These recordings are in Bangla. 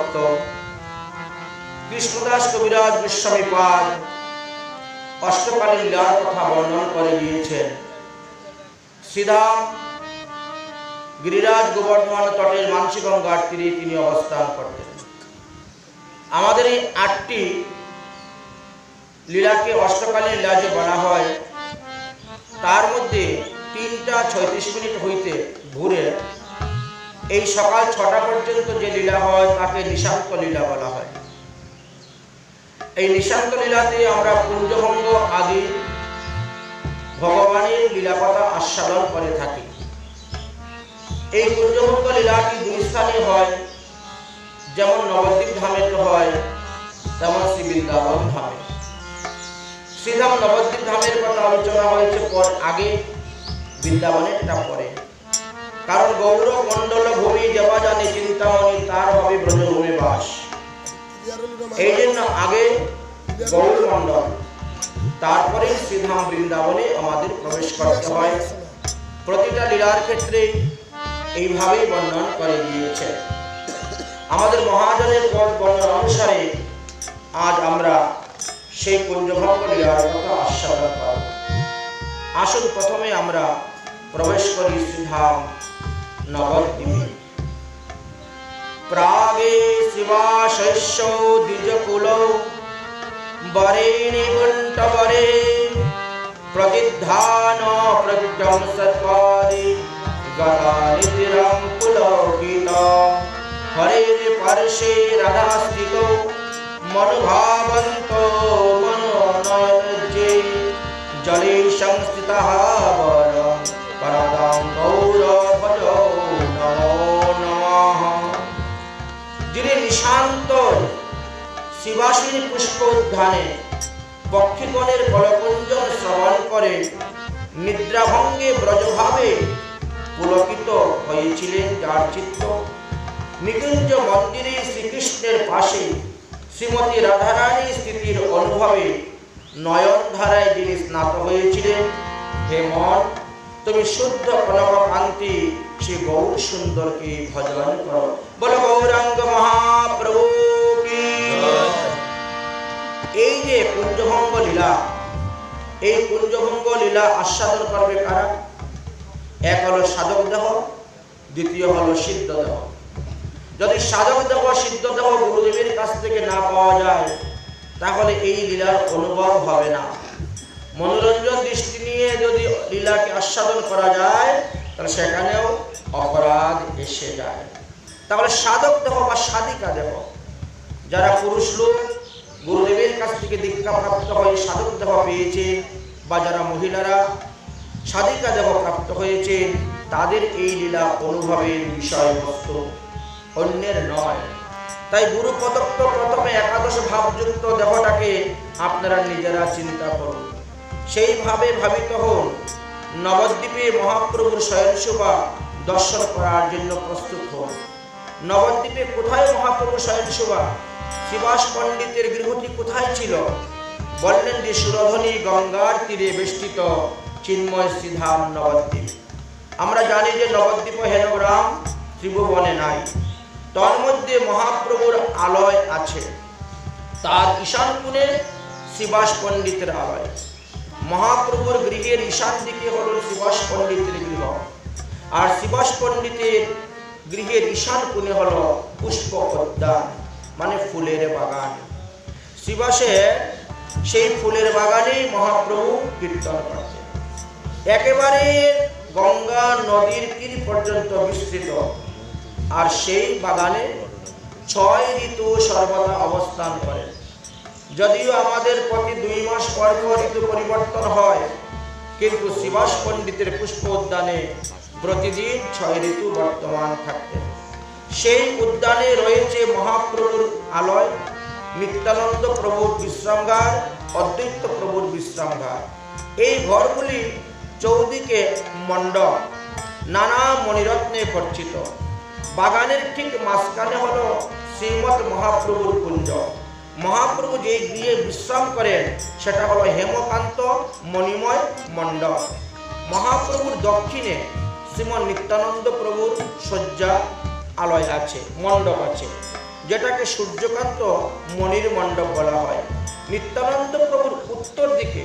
ভক্ত কৃষ্ণদাস কবিরাজ গোস্বামীপাদ অষ্টকালীন লীলার কথা বর্ণন করে গিয়েছেন। শ্রীধাম গিরিরাজ গোবর্ধন তটের মানসী গঙ্গার তীরে তিনি অবস্থান করতেন। আমাদের এই 8টি লীলাকে অষ্টকালীন লীলা যে বলা হয়, তার মধ্যে 3টা 36 মিনিট হইতে ঘুরে এই সকাল 6টা পর্যন্ত যে লীলা হয় তাকে নিশান্ত লীলা বলা হয়। এই নিশান্ত লীলাতে আমরা কুঞ্জভঙ্গ আদি ভগবানের লীলাকথা আস্বাদন করে থাকি। এই কুঞ্জভঙ্গ লীলাটি 2 স্থানে হয়, যেমন নবদ্বীপ ধামে হয়, তেমন শ্রী বৃন্দাবন ধামে। শ্রীধাম নবদ্বীপ ধামের কথা আলোচনা হয়েছে আগে, বৃন্দাবনেরটা পরে। কারণ গৌর মণ্ডল ভূমি যাওয়া জানে চিন্তামণি, তার হবে ব্রজভূমি বাস। এই জন্য আগে গৌর মণ্ডল, তারপরে শ্রীধাম বৃন্দাবনে আমাদের প্রবেশ করতে হয়। প্রতিটা লীলার ক্ষেত্রে এইভাবেই বর্ণন করে গিয়েছে। আমাদের মহাজনের পদ বর্ণন অনুসারে আজ আমরা সেই কুঞ্জভঙ্গ লীলার কথা আস্বাদন করব। আসুন প্রথমে আমরা প্রবেশ করি শ্রীধাম নবদ্বীপে। প্রাগে শিবাশৈশ্য দ্বিজকুল বরেণি গুণ্টবরে প্রতিধান প্রত্যম সত্বাদি গতানিতিরম পুলকিত হরের পার্শ্বে রাধা স্থিত মনোভাবন্ত মনোনয়নজ্জে জলে সংস্থিতঃ বরং পরদাং গৌরভজো নমো নমঃ। যিনি নিশান্ত শিবাশিনী পুষ্প উদ্যানে পক্ষীগণের কলকুঞ্জন শ্রবণ করে নিদ্রাভঙ্গে ব্রজভাবে পুলকিত হয়েছিলেন, যার চিত্ত নিকুঞ্জ মন্দিরে শ্রীকৃষ্ণের পাশে শ্রীমতী রাধারানী স্থিতির অনুভবে নয়ন ধারায় যিনি স্নাত হয়েছিলেন। হে মন, তুমি শুদ্ধ কনক কান্তি শ্রী গৌর সুন্দরকে ভজন করো। বলো গৌরাঙ্গ মহাপ্রভু কি। এই যে কুঞ্জভঙ্গ লীলা, এই কুঞ্জভঙ্গ লীলা আস্বাদন করবে কারা? এক হলো সাধক দেহ, দ্বিতীয় হলো সিদ্ধ দেহ। যদি সাধক দেহ সিদ্ধ দেহ গুরুদেবের কাছ থেকে না পাওয়া যায়, তাহলে এই লীলার অনুভব হবে না। মনোরঞ্জন দৃষ্টি নিয়ে যদি লীলাকে আস্বাদন করা যায়, তাহলে সেখানেও অপরাধ এসে যায়। তাহলে সাধক দেহ বা সাধিকা দেহ, যারা পুরুষ লোক গুরুদেবের কাছ থেকে দীক্ষা প্রাপ্ত হয়ে সাধক দেহ পেয়েছে, বা যারা মহিলারা সাধিকা দেহ প্রাপ্ত হয়েছে, তাদের এই লীলা অনুভবের বিষয়বস্তু, অন্যের নয়। তাই গুরু প্রদত্ত প্রথমে একাদশ ভাবযুক্ত দেহটাকে আপনারা নিজেরা চিন্তা করুন, সেইভাবে ভাবিত হন। নবদ্বীপে মহাপ্রভুর শয়নশোভা দর্শন করার জন্য প্রস্তুত হন। নবদ্বীপে কোথায় মহাপ্রভুর শয়নশোভা? শিবাস পণ্ডিতের গৃহটি কোথায় ছিল? বললেন যে সুরধনী গঙ্গার তীরে বেষ্টিত চিন্ময় শ্রীধাম নবদ্বীপ। আমরা জানি যে নবদ্বীপ হেনগ্রাম ত্রিভুবনে নাই, তন্মধ্যে মহাপ্রভুর আলয় আছে। তার ঈশান কোণে শিবাস পণ্ডিতের আলয়। মহাপ্রভুর গৃহের ঈশান দিকে হল শিবাস পণ্ডিতের গৃহ, আর শিবাস পণ্ডিতের গৃহের ঈশান কোণে হল পুষ্প উদ্যান, মানে ফুলের বাগান। শিবাসের সেই ফুলের বাগানেই মহাপ্রভু কীর্তন করতেন। একেবারে গঙ্গা নদীর তীর পর্যন্ত বিস্তৃত, আর সেই বাগানে 6 ঋতু সর্বদা অবস্থান করেন। যদিও আমাদের প্রতি 2 মাস পর পর ঋতু পরিবর্তন হয়, কিন্তু শিবাস পণ্ডিতের পুষ্প উদ্যানে প্রতিদিন 6 ঋতু বর্তমান থাকতেন। সেই উদ্যানে রয়েছে মহাপ্রভুর আলয়, নিত্যানন্দ প্রভুর বিশ্রামগার, অদ্বৈত প্রভুর বিশ্রামগার। এই ঘরগুলি চৌদিকে মণ্ডপ, নানা মণিরত্নে খচিত। বাগানের ঠিক মাঝখানে হলো শ্রীমৎ মহাপ্রভুর কুঞ্জ। মহাপ্রভু যে গৃহে বিশ্রাম করেন সেটা হলো হেমকান্ত মণিময় মণ্ডপ। মহাপ্রভুর দক্ষিণে শ্রীমৎ নিত্যানন্দ প্রভুর শয্যা আলয় আছে, মণ্ডপ আছে। যেটাকে সূর্যকান্ত মণির মণ্ডপ বলা হয়। নিত্যানন্দ প্রভুর উত্তর দিকে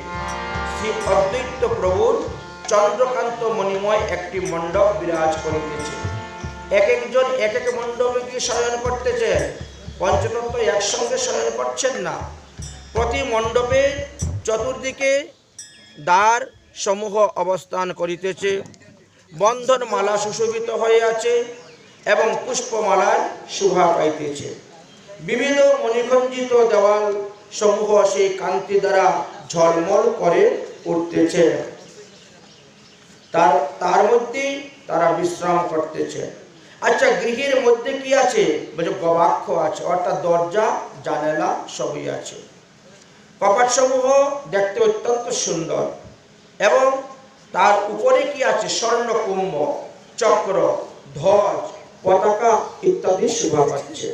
শ্রী অদ্বৈত প্রভুর চন্দ্রকান্ত মণিময় একটি মণ্ডপ বিরাজ করিতেছে। এক একজন এক এক মণ্ডপে গিয়ে শয়ন করতেছেন, পঞ্চতত্ত্ব একসঙ্গে শয়ন করছেন না। প্রতি মণ্ডপে চতুর্দিকে দ্বার সমূহ অবস্থান করিতেছে, বন্ধন মালা সুশোভিত হয়ে আছে এবং পুষ্পমালার শোভা পাইতেছে। বিবিধ মণিখণ্ডিত দেওয়াল সমূহ সেই কান্তি দ্বারা ঝলমল করে উঠতেছে। তার মধ্যেই তারা বিশ্রাম করতেছে। আচ্ছা, গৃহের মধ্যে কি আছে? বলছে গবাক্ষ আছে, অর্থাৎ দরজা জানালা সবই আছে। কপাট সমূহ দেখতে অত্যন্ত সুন্দর এবং তার উপরে কি আছে? স্বর্ণ কুম্ভ, চক্র, ধ্বজ, পতাকা ইত্যাদি শোভা পাচ্ছে।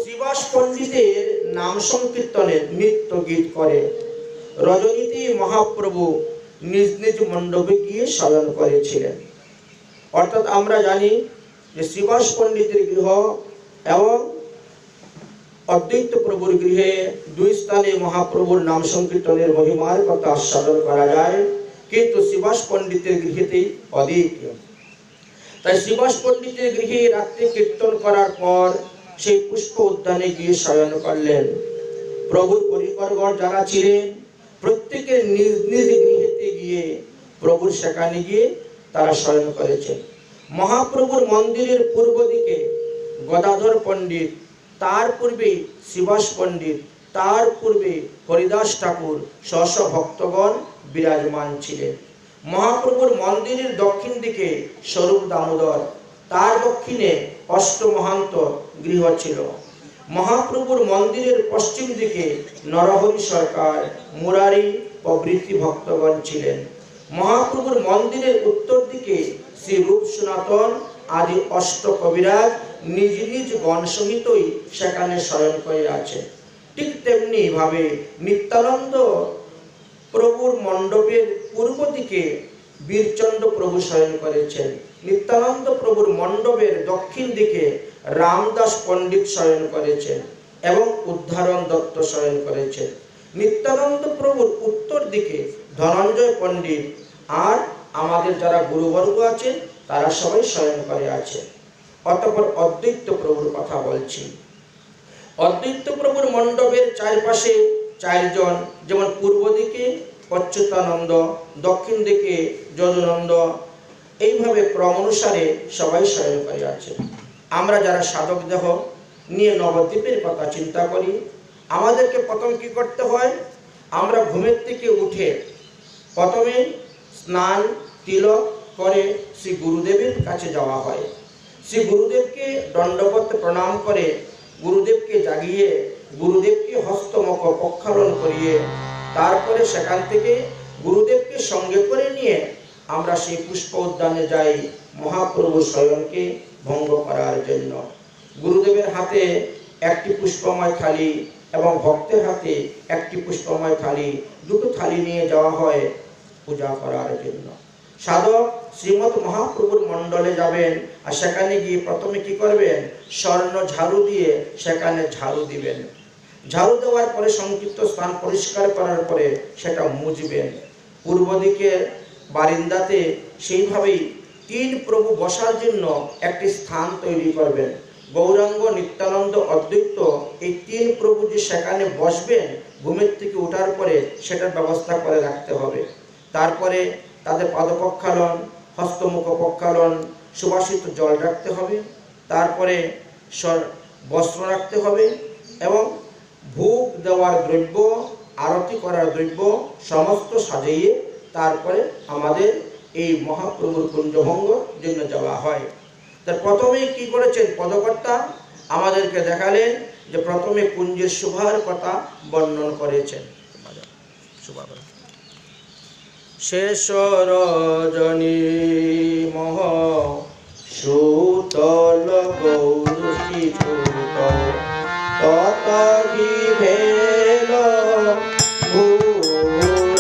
শ্রীবাস পণ্ডিতের নাম সংকীর্তনের নৃত্য গীত করে রজনীতি মহাপ্রভু নিজ নিজ মণ্ডপে গিয়ে শয়ন করেছিলেন। অর্থাৎ আমরা জানি যে শ্রীবাস পণ্ডিতের গৃহ এবং অদ্বৈত প্রভুর গৃহে দুই স্থানে মহাপ্রভুর নাম সংকীর্তনের মহিমার কথা আস্বাদন করা যায়, কিন্তু শ্রীবাস পণ্ডিতের গৃহেতেই অধিক। তাই শ্রীবাস পণ্ডিতের গৃহে রাত্রে কীর্তন করার পর সেই পুষ্প উদ্যানে গিয়ে শয়ন করলেন। প্রভুর পরিকরগণ যারা ছিলেন প্রত্যেকের নিজ নিজ গৃহেতে গিয়ে প্রভুর সেখানে গিয়ে তারা শয়ন করেছেন। মহাপ্রভুর মন্দিরের পূর্ব দিকে গদাধর পণ্ডিত, তার পূর্বে শ্রীবাস পণ্ডিত, তার পূর্বে হরিদাস ঠাকুর স্ব ভক্তগণ বিরাজমান ছিলেন। মহাপ্রভুর মন্দিরের দক্ষিণ দিকে স্বরূপ দামোদর, তার দক্ষিণে অষ্টমহান্ত গৃহ ছিল। মহাপ্রভুর মন্দিরের পশ্চিম দিকে নরহরি সরকার, মুরারি প্রভৃতি ভক্তগণ ছিলেন। মহাপ্রভুর মন্দিরের উত্তর দিকে শ্রী রূপ সনাতন আদি অষ্ট কবিরাজ নিজ নিজ গণ সহিতই সেখানে শয়ন করে আছে। ঠিক তেমনি ভাবে নিত্যানন্দ প্রভুর মণ্ডপের পূর্ব দিকে বীরচন্দ্র প্রভু শয়ন করেছেন। নিত্যানন্দ প্রভুর মণ্ডপের দক্ষিণ দিকে রামদাস পণ্ডিত শয়ন করেছেন এবং উদ্ধারণ দত্ত শয়ন করেছেন। নিত্যানন্দ প্রভুর উত্তর দিকে ধনঞ্জয় পণ্ডিত আর আমাদের যারা গুরুবর্গ আছেন তারা সবাই শয়ন করে আছে। অতঃপর অদ্বৈত প্রভুর কথা বলছি। অদ্বৈত প্রভুর মণ্ডপের চারপাশে চারজন, যেমন পূর্ব দিকে অচ্যুতানন্দ, দক্ষিণ দিকে যদুনন্দ, এইভাবে ক্রম অনুসারে সবাই শয়ন করে আছে। আমরা যারা সাধক দেহ নিয়ে নবদ্বীপের কথা চিন্তা করি, আমাদেরকে প্রথম কি করতে হয়? আমরা ঘুমের থেকে উঠে প্রথমে স্নান তিলক করে শ্রী গুরুদেবের কাছে যাওয়া হয়। শ্রী গুরুদেবকে দণ্ডবত প্রণাম করে গুরুদেবকে জাগিয়ে গুরুদেবকে হস্তমুখ প্রক্ষালন করিয়ে তারপরে সেখান থেকে গুরুদেবকে সঙ্গে করে নিয়ে আমরা সেই পুষ্প উদ্যানে যাই মহাপ্রভু শয়নকে ভঙ্গ করার জন্য। গুরুদেবের হাতে একটি পুষ্পময় থালি এবং ভক্তের হাতে একটি পুষ্পময় থালি, দুটো থালি নিয়ে যাওয়া হয় পূজা করার জন্য। সাধক শ্রীমৎ মহাপ্রভুর মণ্ডলে যাবেন আর সেখানে গিয়ে প্রথমে কি করবেন? স্বর্ণ ঝাড়ু দিয়ে সেখানে ঝাড়ু দিবেন। ঝাড়ু দেওয়ার পরে সংক্ষিপ্ত স্থান পরিষ্কার করার পরে সেটা মুছবেন। পূর্ব দিকে বারিন্দাতে সেইভাবেই তিন প্রভু বসার জন্য একটি স্থান তৈরি করবেন। গৌরাঙ্গ, নিত্যানন্দ, অদ্বৈত এই তিন প্রভু যে সেখানে বসবেন ঘুমের থেকে ওঠার পরে সেটার ব্যবস্থা করে রাখতে হবে। তারপরে তাদের পাদপ্রক্ষালন, হস্তমুখ প্রক্ষালন, সুবাসিত জল রাখতে হবে, তারপরে বস্ত্র রাখতে হবে এবং ভোগ দেওয়ার দ্রব্য, আরতি করার দ্রব্য সমস্ত সাজিয়ে তারপরে আমাদের এই মহাপ্রভুর কুঞ্জভঙ্গ জন্য যাওয়া হয়। তার প্রথমেই কি করেছেন পদকর্তা? আমাদেরকে দেখালেন যে প্রথমে কুঞ্জের শোভার কথা বর্ণন করেছেন। শেষ রজনী মহ সুতল গৌরী ছুত ততহি ভেল ভূর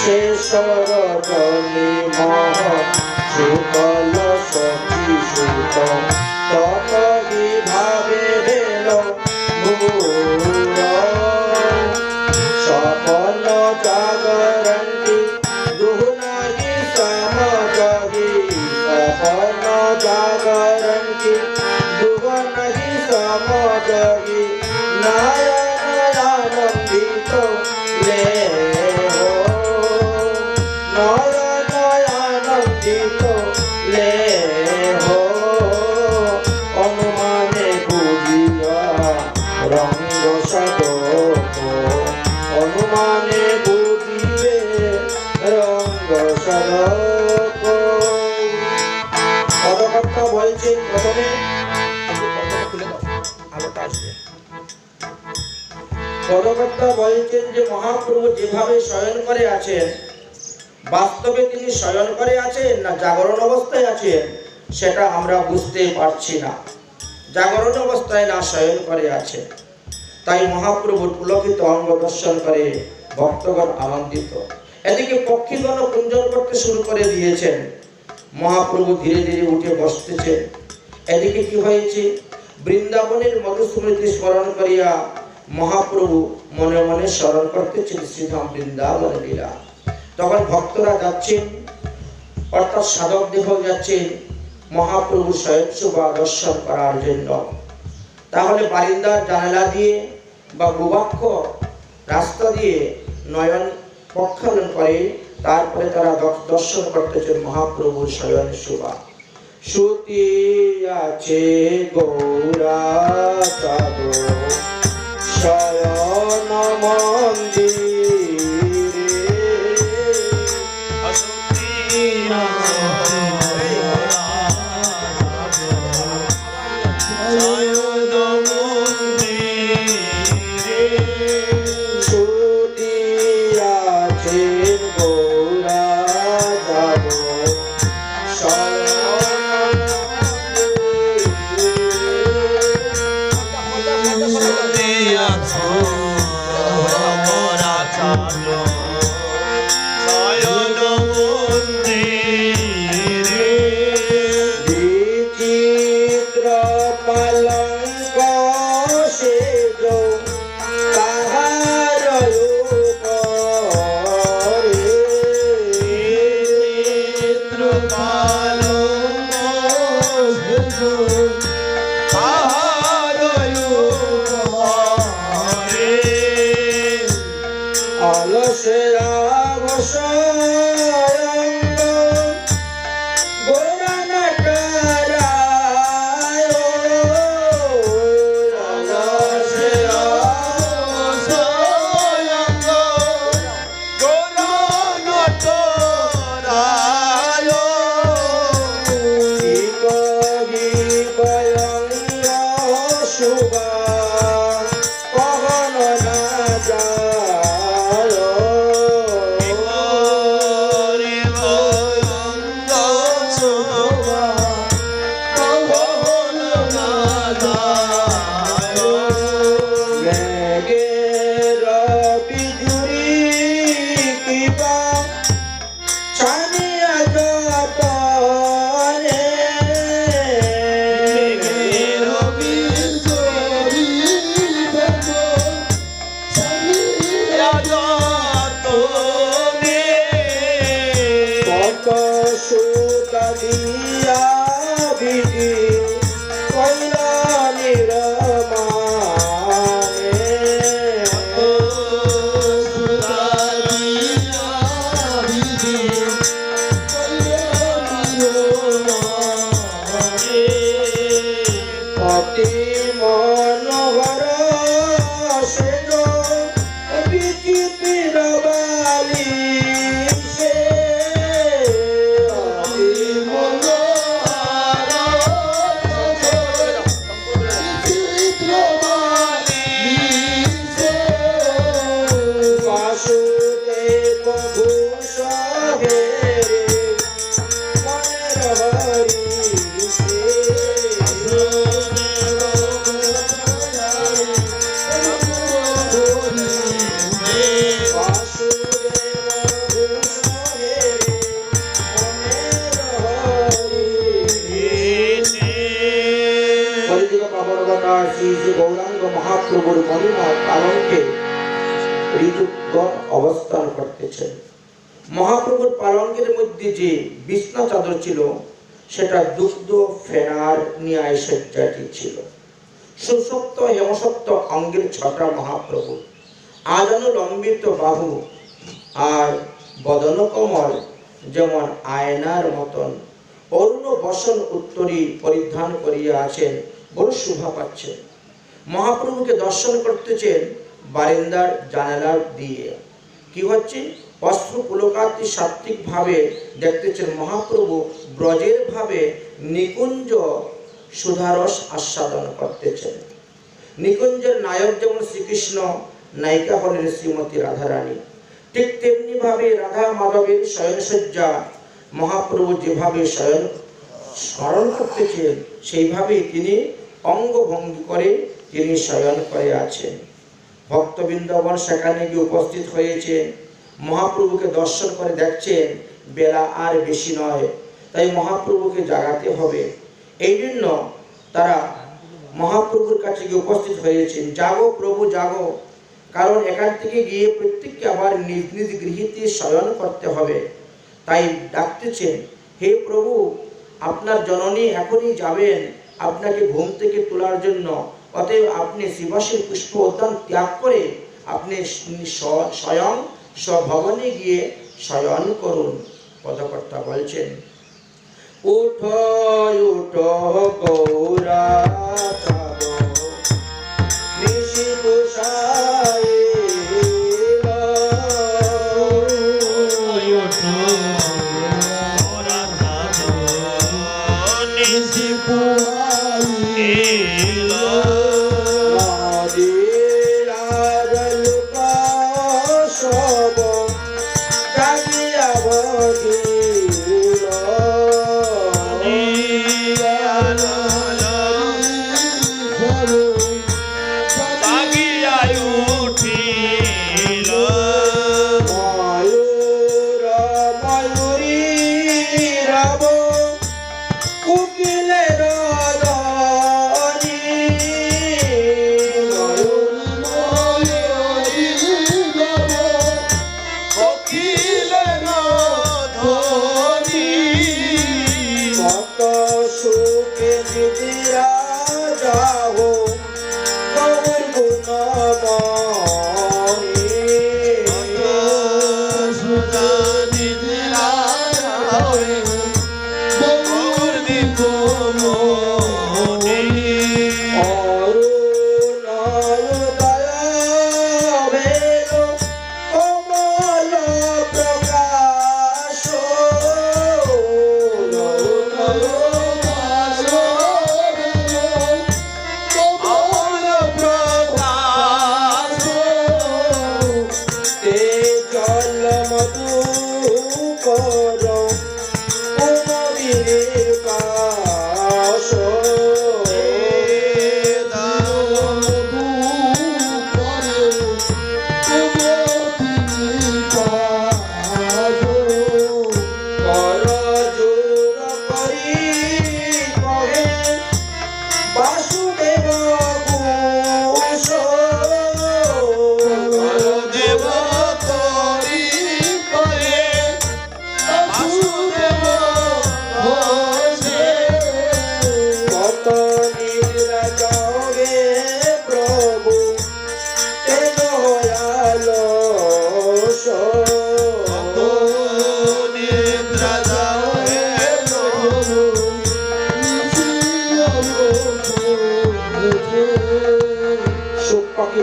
শেষ রজনী মহ সুতল সখী সুত ততহি এলো ভোর সপন জাগরণ কি দুহনাহি সমজহি সপন জাগরণ কি দুহনাহি সমজহি নয়ন আনন্দিত ले हो नयन आनंदित ले हो अनुमाने बुझिया रंग सदक अनुमाने बुझिए रंग सदक পদকর্তা বলছেন প্রথমে খুলে দাও আলোটা আসবে পদকর্তা বলছেন যে মহাপ্রভু যেভাবে শয়ন করে আছেন বাস্তবে তিনি শয়ন করে আছেন না জাগরণ অবস্থায় আছেন সেটা আমরা বুঝতে পারছি না জাগরণ অবস্থায় না শয়ন করে আছে তাই মহাপ্রভুর পুলকিত অঙ্গ দর্শন করে ভক্তগণ আনন্দিত এদিকে পক্ষীগণ কুঞ্জন করতে শুরু করে দিয়েছেন মহাপ্রভু ধীরে ধীরে উঠে বসতেছেন এদিকে কি হয়েছে বৃন্দাবনের মধুস্মৃতি স্মরণ করিয়া মহাপ্রভু মনে মনে স্মরণ করতেছেন শ্রীধাম বৃন্দাবন লীলা তখন ভক্তরা যাচ্ছেন অর্থাৎ সাধক দেহ যাচ্ছেন মহাপ্রভু স্বয়ংসেবা দর্শন করার জন্য তাহলে বারিন্দার জানালা দিয়ে বা ভূবাক্ষ রাস্তা দিয়ে নয়ন প্রক্ষালন করে তারপরে তারা দর্শন করতেছেন মহাপ্রভুর স্বয়ংসেবা শ্রুতি আছে গৌরা চাদর শয়ন মন্দিরে শ্রুতি আছে গৌরা যাব শ্রী গৌরাঙ্গ মহাপ্রভুর মহিমা পালনকে ঋতুগণ অবস্থান করতেছেন। মহাপ্রভুর পালঙ্কের মধ্যে যে বিছনা চাদর ছিল সেটা দুগ্ধ ফেনার ন্যায় সজ্জাটি ছিল। সুসপ্ত হেমসপ্ত অঙ্গের ছটা মহাপ্রভু, আজানু লম্বিত বাহু আর বদন কমল যেমন আয়নার মতন অরুণ বসন উত্তরী পরিধান করিয়া আছেন, বড় শোভা পাচ্ছেন। মহাপ্রভুকে দর্শন করতেছেন বারিন্দার জানালা দিয়ে। কি হচ্ছে? অস্ত্র পুলকাতি সাত্বিক ভাবে দেখতেছেন মহাপ্রভু ব্রজের ভাবে নিকুঞ্জ সুধারস আস্বাদন করতেছেন। নিকুঞ্জের নায়ক যেমন শ্রীকৃষ্ণ, নায়িকা হলেন শ্রীমতী রাধারানী, ঠিক তেমনি ভাবে রাধা মাধবের শয়নসজ্জা মহাপ্রভু যেভাবে শয়ন স্মরণ করতেছেন সেইভাবেই তিনি অঙ্গভঙ্গি করে তিনি শয়ন করে আছেন। ভক্তবৃন্দগণ সেখানে গিয়ে উপস্থিত হয়েছে, মহাপ্রভুকে দর্শন করে দেখছেন বেলা আর বেশি নয়, তাই মহাপ্রভুকে জাগাতে হবে। এই জন্য তারা মহাপ্রভুর কাছে গিয়ে উপস্থিত হয়েছেন, জাগো প্রভু জাগো, কারণ এখান থেকে গিয়ে প্রত্যেককে আবার নিজ নিজ গৃহীতে শয়ন করতে হবে। তাই ডাকতেছেন, হে প্রভু আপনার জননী এখনই যাবেন আপনাকে ঘুম থেকে তোলার জন্য, অতএব আপনি শ্রীবাসের পুষ্প উদ্যান ত্যাগ করে আপনি স্বয়ং স্বভবনে গিয়ে শয়ন করুন। পদকর্তা বলছেন, উঠো উঠো গৌরা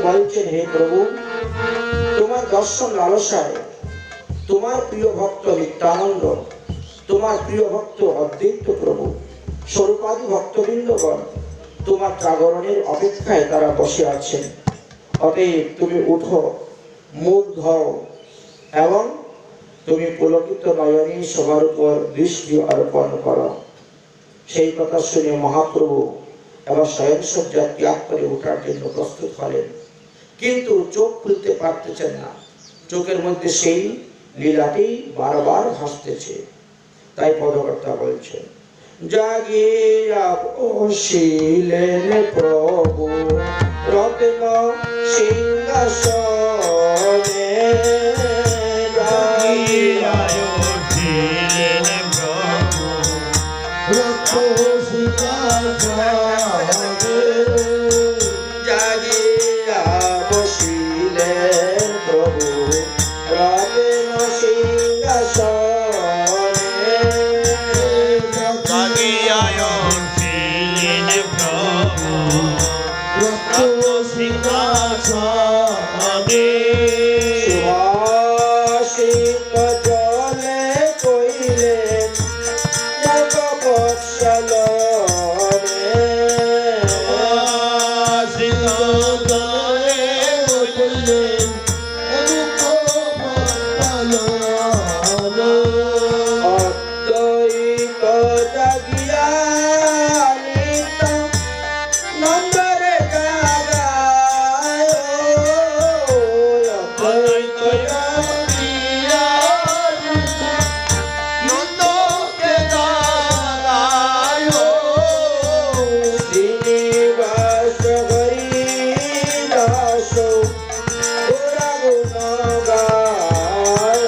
বলছেন, হে প্রভু তোমার দর্শন লালসায় তোমার প্রিয় ভক্ত নিত্যানন্দ, তোমার প্রিয় ভক্ত অদ্বৈত প্রভু, স্বরূপাদি ভক্তবৃন্দগণ তোমার জাগরণের অপেক্ষায় তারা বসে আছেন। অতএব তুমি উঠো, মুখ ধরো এবং তুমি পুলকিত নয়নী সবার উপর দৃষ্টি অর্পণ করো। সেই কথা শুনে মহাপ্রভু এবার শয়নসজ্জা ত্যাগ করে ওঠার জন্য প্রস্তুত হলেন, কিন্তু চোখ খুলতে পারতেছেন না। চোখের মধ্যে সেই লীলাটি বারবার ভাসতেছে। তাই পদকর্তা বলছেন, জাগিয়া বসিলেন প্রভু রত্ন সিংহাসনে জাগিয়া বসিলেন প্রভু রত্ন সিংহাসনে জাগিয়া বসিলেন প্রভু রত্ন সিংহাসনে জাগিয়া বসিলেন প্রভু রত্ন সিংহাসনে সুভাষিত জলে কইলেন জগবৎসলনে অদ্বৈত জাগিয়া নিত্য নন্দরে জাগায় অদ্বৈত জাগিয়া শ্রীনিবাস হরিদাস গোরা গুণ গায়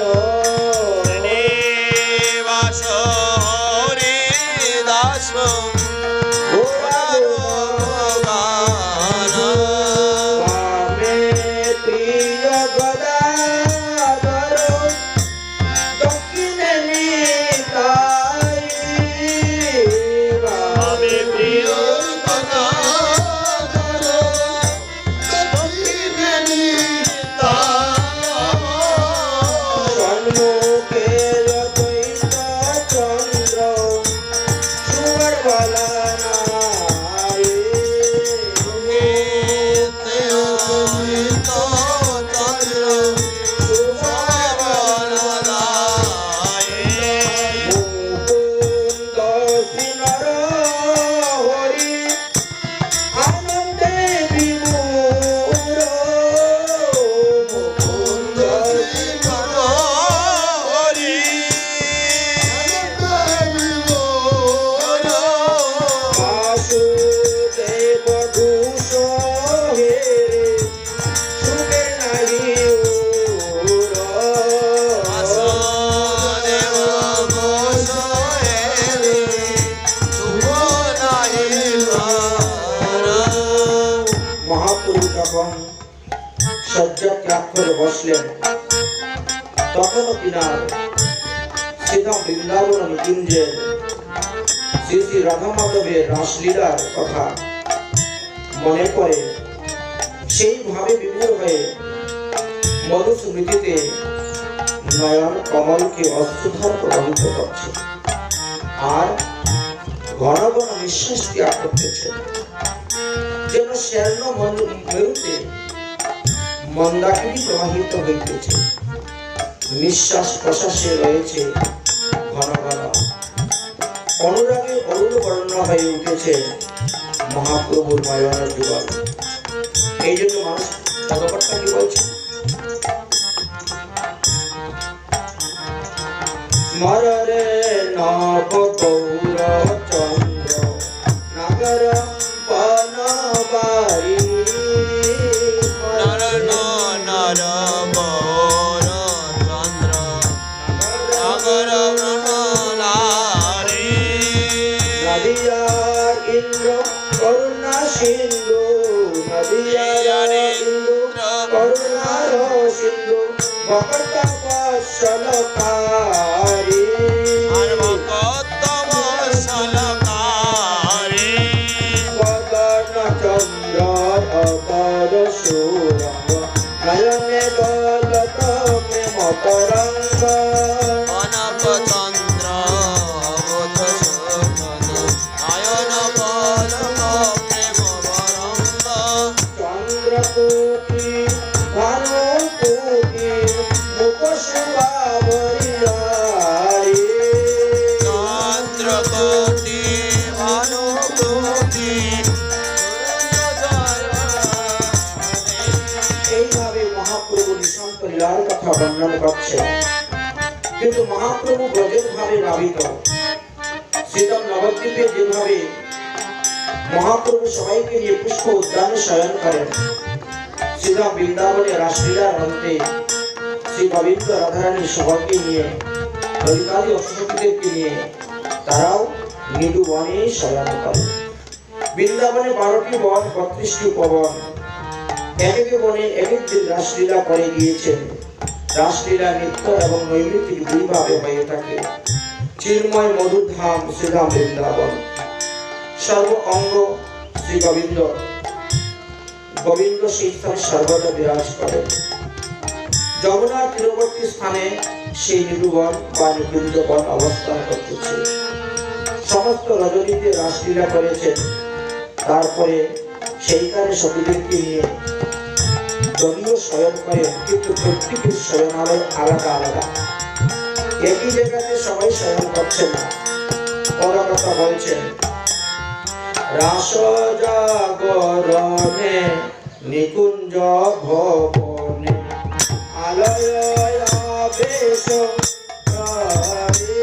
মামে প্রিয় গদাধর দক্ষিণে নিতাই মামে প্রিয় সম্মুখে দ্বৈত চন্দ্র সুবরবালা নারী মুকুন্দ শ্রীনর হরি আনন্দে বিমূঢ় মুকুন্দ বাসুদেব ঘোষ হে সুখে নাহি মহাপুরু যখন শয্যা ত্যাগ করে বসলেন তখনও তিনার সিধা বৃন্দাবন নিকুঞ্জের শ্রী শ্রী রাধা মাধবের রাসলীলার কথা মনে পড়ে সেইভাবে বিমূঢ় হয়ে মধুস্মৃতিতে নয়ন কমলকে অশ্রুধার প্রভাবিত করছে আর ঘন ঘন নিঃশ্বাস ত্যাগ করতেছে যেন শ্যার্ণ মেরুতে মন্দাকিনী প্রবাহিত হইতেছে নিঃশ্বাস প্রশ্বাসে রয়েছে ঘন ঘন অনুরাগে অরুণ বর্ণ হয়ে উঠেছে মহাপ্রভুর নয়নের যুগল এই জন্য মানুষ ভগবতটা কি বলছে স্মররে নব গৌর চন্দ্র নগর বনবারি নদিয়া ইন্দ্র করুণা সিন্ধু নদিয়া ইন্দ্র করুণার সিন্ধু ভক্ত বৎসলকারী বদন চন্দ্র অতর সুরঙ্গ নয়নে গলত প্রেম তরঙ্গ চন্দ্রকোটি ভানুকোটি মুখশুভা বরিয়ারি এইভাবে মহাপ্রভু নিঃশঙ্ক লীলার কথা বর্ণনা করছে কিন্তু মহাপ্রভু ব্রজের ভাবে ভাবিত শ্রীরাম নবদ্বীপে যেভাবে মহাপ্রভু সবাইকে নিয়ে পুষ্প উদ্যানে শয়ন করেন, শ্রীরাম বৃন্দাবনে রাসলীলার অন্তে শ্রী গোবিন্দ রাধারানী সবাইকে নিয়ে ললিতাদি অষ্টসখীদেরকে নিয়ে তারাও মৃদু বনে শয়ন করেন। বৃন্দাবনে 12টি বন, 32টি উপবন, এক এক বনে এক এক দিন রাসলীলা করে গিয়েছেন। রাসলীলা নিত্য এবং নৈমিত্তিক দুইভাবে হয়ে থাকে। চিন্ময় মধুর ধাম শ্রীরাম বৃন্দাবন, সর্ব অঙ্গ শ্রী গোবিন্দ, গোবিন্দ সেই স্থানে সর্বদা বিরাজ করেন। যমুনার তীরবর্তী স্থানে সেই নিরুবন বা নিকুঞ্জ বন অবস্থান করতেছে। সমস্ত রজনীতে রাসলীলা করেছেন। তারপরে সেইখানে সখীদেরকে নিয়ে যদিও শয়ন করেন, কিন্তু প্রত্যেকের শয়নালয় আলাদা আলাদা, একই জায়গাতে সবাই শয়ন করছেন না। ওরা কথা বলছেন, রাস জাগরণে নিকুঞ্জ ভবনে আলয় আবেশ করে,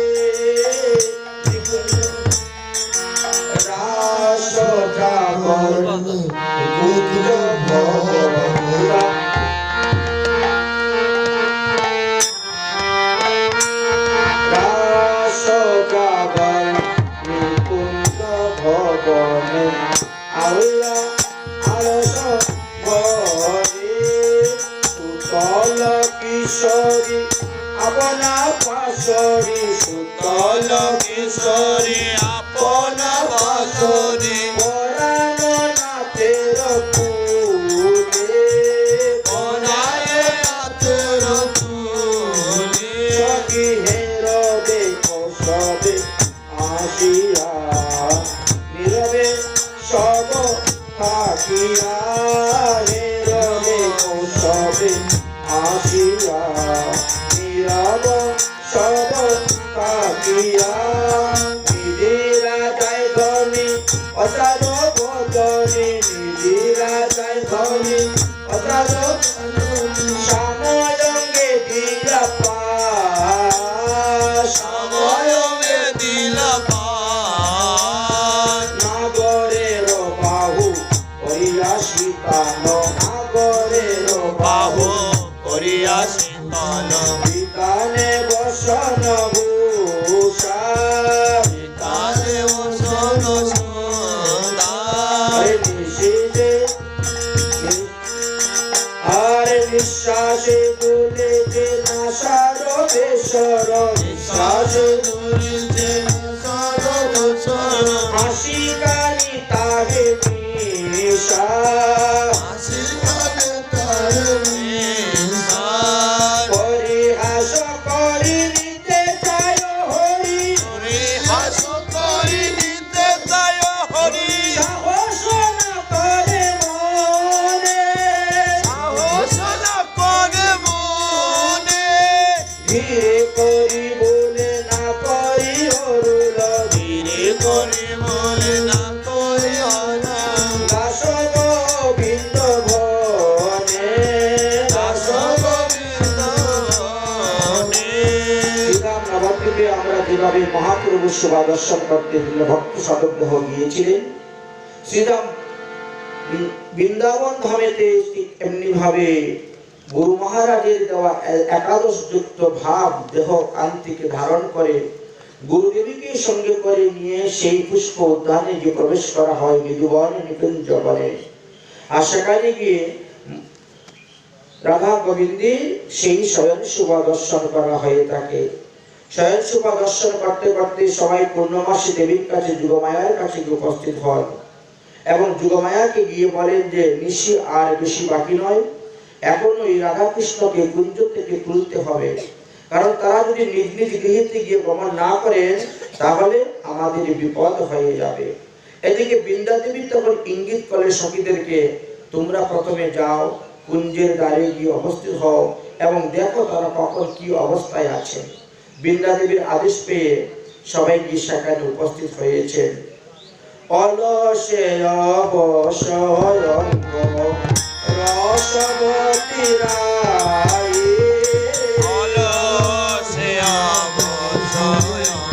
রাস জাগরণে নিকুঞ্জ ভবনে কিশোরী আপনা পাশরি, সুতল কিশোরী আপনা পাশরি, পরাণ নাথের কুলে, পরাণ নাথের কুলে, সখী হেরদে কৌশবে আসিয়া, নীরবে সব থাকিয়া, হেরদে কৌশবে আসিয়া, নীরব সব থাকিয়া, নিধিরা যায় ধনী অসার বদনে, নিধিরা যায় ধনী অসার সময়ঙ্গে দিলা পাস, সময়ঙ্গে দিলা পাস, নাগরের বাহু করিয়া সীতান, নাগরের বাহু করিয়া সীতান, বিতানে বসন ভূষা, বিতানে বসন সুন্দা, নিশিতে আর নিঃশ্বাসে দুলিতে নাসার বেসর, নিঃশ্বাসে দুলিতে নাসার বেসর, হাসি কানি তাহে নিশা, হাসি কানি তাহে নিশা, পরিহাস করি নিতে যায় হরি, পরিহাস করি নিতে যায় হরি, সাহস না করে মনে, সাহস না করে মনে, ধীরে করি বলে না করি অরুল, ধীরে করি বলে না করি অরুল, দাস গোবিন্দ বনে, দাস গোবিন্দ বনে। শ্রীরাম নবদ্বীপে আমরা যেভাবে মহাপ্রভু শোভা দর্শন করতে ভক্ত শতগ্রহ গিয়েছিলেন, শ্রীরাম বৃন্দাবন ধামেতে ঠিক এমনি ভাবে গুরু মহারাজের দেওয়া একাদশ যুক্ত ভাব দেহ কান্তিকে ধারণ করে গুরুদেবীকে সঙ্গে করে নিয়ে সেই পুষ্প উদ্যানে গিয়ে প্রবেশ করা হয়, মৃদুবনে নিকুঞ্জ বনে। আর সেখানে গিয়ে রাধা গোবিন্দের সেই শয়ন শোভা দর্শন করা হয়ে থাকে। শয়ন শোভা দর্শন করতে করতে সবাই পূর্ণমাসী দেবীর কাছে যুগমায়ার কাছে উপস্থিত হন এবং যুগমায়াকে গিয়ে বলেন যে নিশি আর বেশি বাকি নয়, এখন ওই রাধাকৃষ্ণকে কুঞ্জ থেকে তুলতে হবে, কারণ তারা যদি নিজ নিজ গৃহেতে গিয়ে গমন না করেন তাহলে আমাদের বিপদ হয়ে যাবে। এদিকে বৃন্দা দেবী তখন ইঙ্গিত করে সখীদেরকে, তোমরা প্রথমে যাও, কুঞ্জের দ্বারে গিয়ে উপস্থিত হও এবং দেখো তারা কখন কি অবস্থায় আছে। বৃন্দা দেবীর আদেশ পেয়ে সবাই গিয়ে সেখানে উপস্থিত হয়েছেন। অলসে অবসয়ঙ্গ রসবতী রায়, অলসে অবসয়ঙ্গ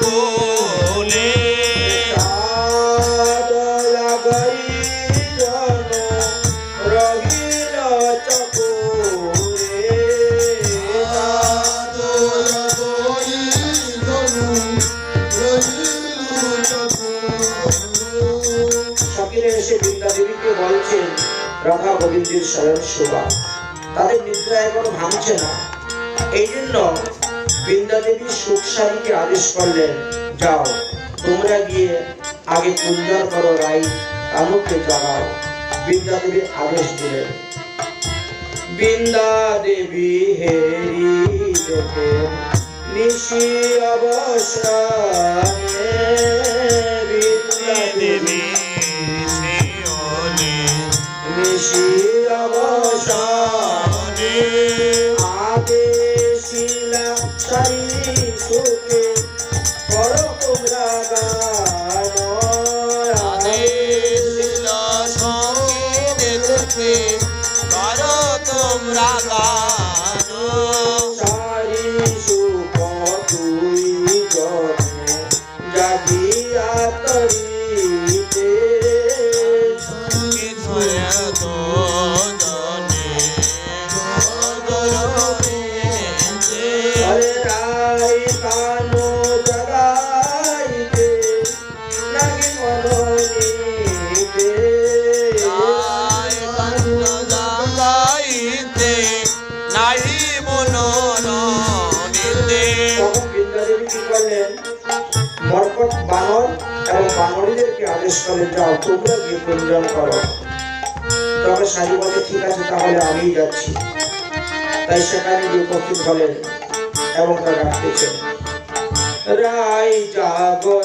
কুলে চাঁদ লাগাই জন রহিল চকুরে ফকিরে এসে বৃন্দা দেবীকে বলছেন রাধা গোবিন্দের শয়ন শোভা, তাদের নিদ্রা এখনো ভাঙছে না। এই জন্য বৃন্দা দেবী সুখসারীকে আদেশ করলেন, যাও তোমরা গিয়ে আগে কুঞ্জন করো, রাই কানুকে জাগাও। বৃন্দা দেবী আদেশ দিলেন। বৃন্দা দেবী হেরি দেখেন নিশি অবসরে, বৃন্দা দেবী নিশি অবসরে আদেশিলা সারি সুখে করো তোমরা গান, আদেশিলা সঙ্গে দেখে করো তোমরা গান। সারি সুখ তুই যত্নে জাগিয়া তরিতে, রাই কানো জাগাইতে নাকি মরণীতে, তখন বৃন্দা দেবী কি করলেন, মর্কট বানর এবং বানরীদেরকে আদেশ করেন, যাও তোমরা গিয়ে কুঞ্জন করো। তবে সারি বলে ঠিক আছে, তাহলে আমিই যাচ্ছি। তাই সেখানে গিয়ে উপস্থিত হলেন এবং তা ডাকতেছেন, রাই জাগো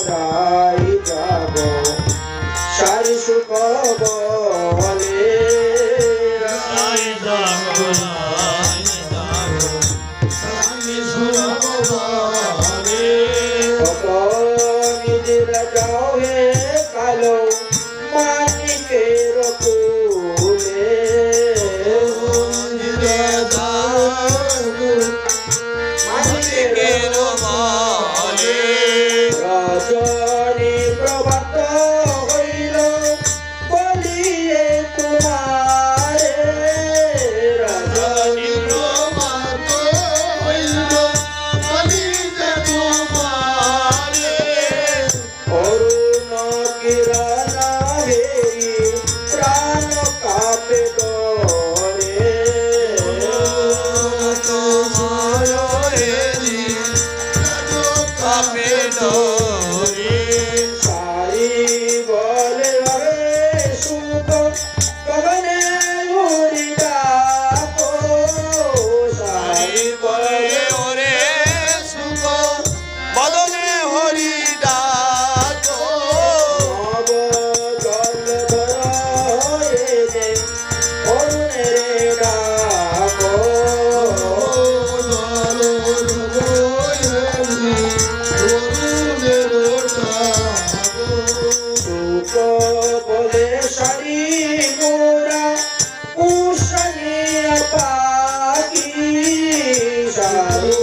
সারি সুখ বলে, নিজেরা যাও হে কালো মানিকের কুলে, মানিকের রজনী প্রভাত হইল বলিয়ে তোমারে, রজনী অরুণ কিরণ হেরি প্রাণ কাপে ডরে, সারি বলে হরে সুখ গগনে উড়ি ডাকো, সারি বলে নব জলধর হয়ে অরুণের ডাকো, সুখ বলে সারি গোরা উষানিয়া পাখি, সারি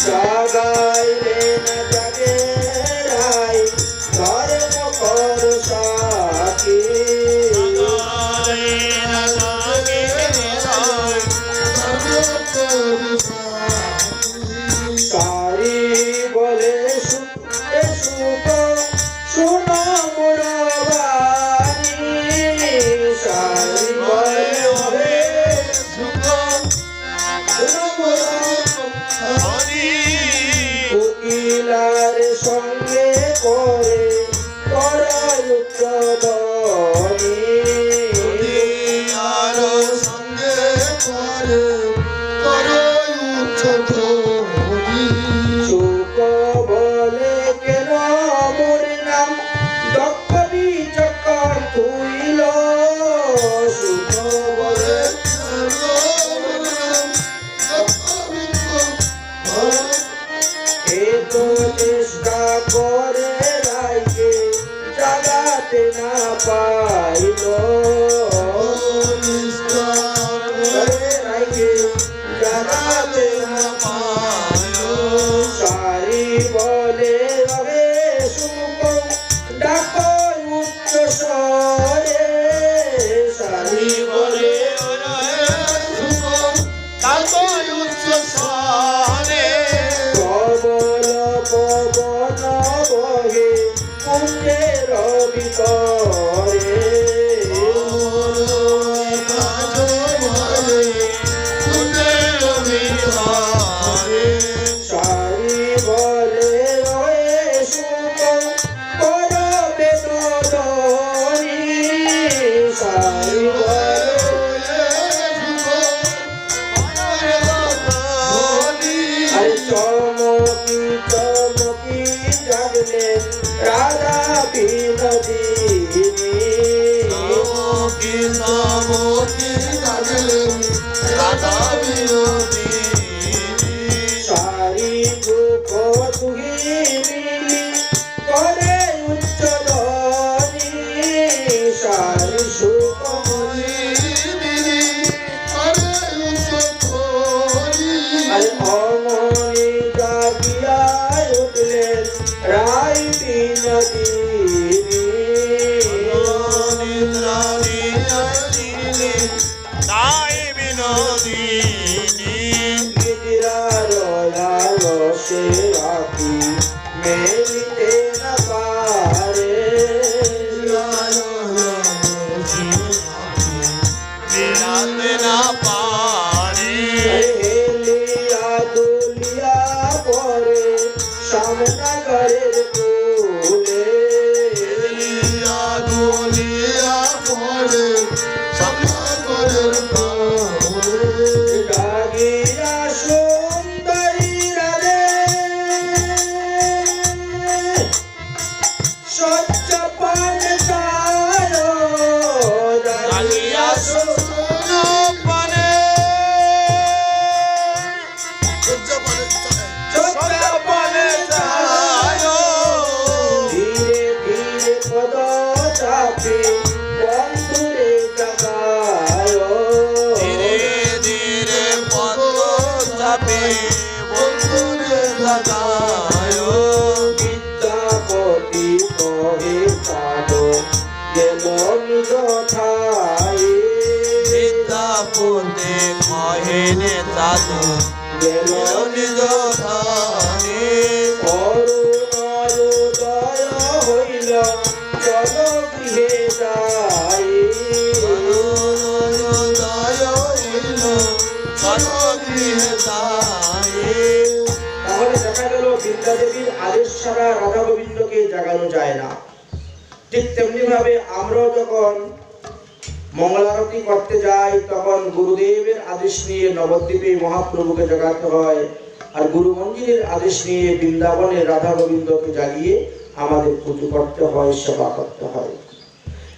জাগাইলে না জাগে রাই ধর্ম কর সাকি, সারি বলে সুখ শোনো মোর বাণী, সারি বলে শোনো মোর কোকিলার সঙ্গে করে করুচ্চদনি, সুখ বলে কেন মোর নাম দক্ষ বিচক্ষণ তুইল, সুখ বলে এত চেষ্টা করে রাইকে জাগাতে না পাইল, রাইকে উঠলেন রাধা বিনোদিনী। কি সমুখী লাগলেন রাধা বিনোদিনী। সারি দুঃখ দুহি মিলি করে উচ্চ ধ্বনি, সারি সুখ অমনি জাগিয়া উঠলেন রায় বিনোদিনী। তাই বিনোদিনী গিরিরা রয়ালসে রাখি মেলিতে না পারে, মেলাতে না পারে। হেলিয়া দুলিয়া পরে সামনাগরের কুলে, লিয়া দুলিয়া পড়ে সামনাগরের কোলে। জাগিয়া সুন্দরী রাধে স্বচ্ছ পান চায়, জাগিয়া সোনাপনে সোনাপনে যায়। ধীরে ধীরে পদ চাপে বন্ধুরে জাগায়, ধীরে ধীরে পদ চাপে বন্ধুরে লাগায়। বিদ্যাপতি কহে পাদ গেল নিজ ঠাই, বিদ্যাপতি কহেনে সাধু গেল নিজ ধানে। অরুণোদয় হইল চল গৃহে যাই, অরুণোদয় হইল চল গৃহে যাই। তাহলে দেখা গেল বিদ্যাদেবীর আদেশ ছাড়া রাধা গোবিন্দকে জাগানো যায় না। ঠিক তেমনি ভাবে আমরাও যখন মঙ্গলারতি করতে যাই তখন গুরুদেবের আদেশ নিয়ে নবদ্বীপে মহাপ্রভুকে জাগাতে হয়, আর গুরু মন্দিরের আদেশ নিয়ে বৃন্দাবনে রাধা গোবিন্দকে জাগিয়ে আমাদের পুজো করতে হয়, সেবা করতে হয়।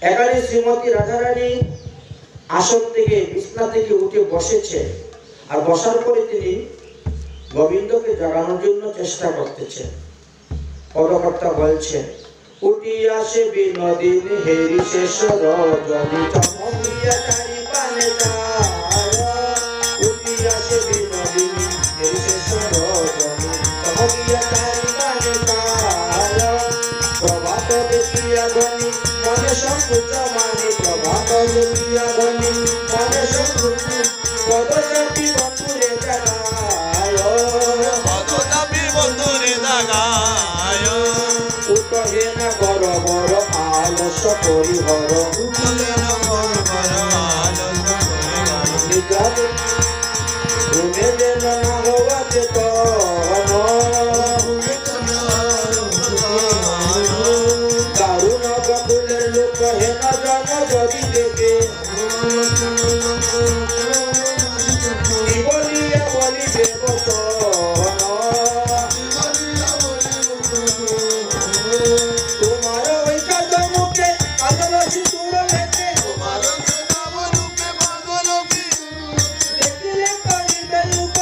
এখানে শ্রীমতী রাধারানী আসন থেকে বিছনা থেকে উঠে বসেছে, আর বসার পরে তিনি গোবিন্দকে জাগানোর জন্য চেষ্টা করতেছেন। পদকর্তা বলছেন, উঠি আসে বিনোদিনী হেরি শেষ রজনী চমকিয়া চারি পানে ছায়া, উঠি আসে বিনোদিনী হেরি শেষ রজনী চমকিয়া চারি পানে ছায়া, প্রভাত দেখিয়া ধ্বনি মনে সংকুচ মানে, প্রভাত দেখিয়া ধ্বনি মনে সংকুচ পদচাপি বন্ধুরে জাগায়, পদচাপি বন্ধুরে জাগায়। উঠে না বড় বড় আলস্য পরিহর, উঠলে না বড় বড় আলস্য পরিহর। নিদ্রা ঘুমে যেন না হওয়া চেতন, দারুণ বকুলের লোক হেন জন যদি দেখে, কি বলিয়ে বলিবে বচন, তোমার ওই চাঁদ মুখে কাজল সিঁদুর লেখে, দেখিলে করিবে রূপ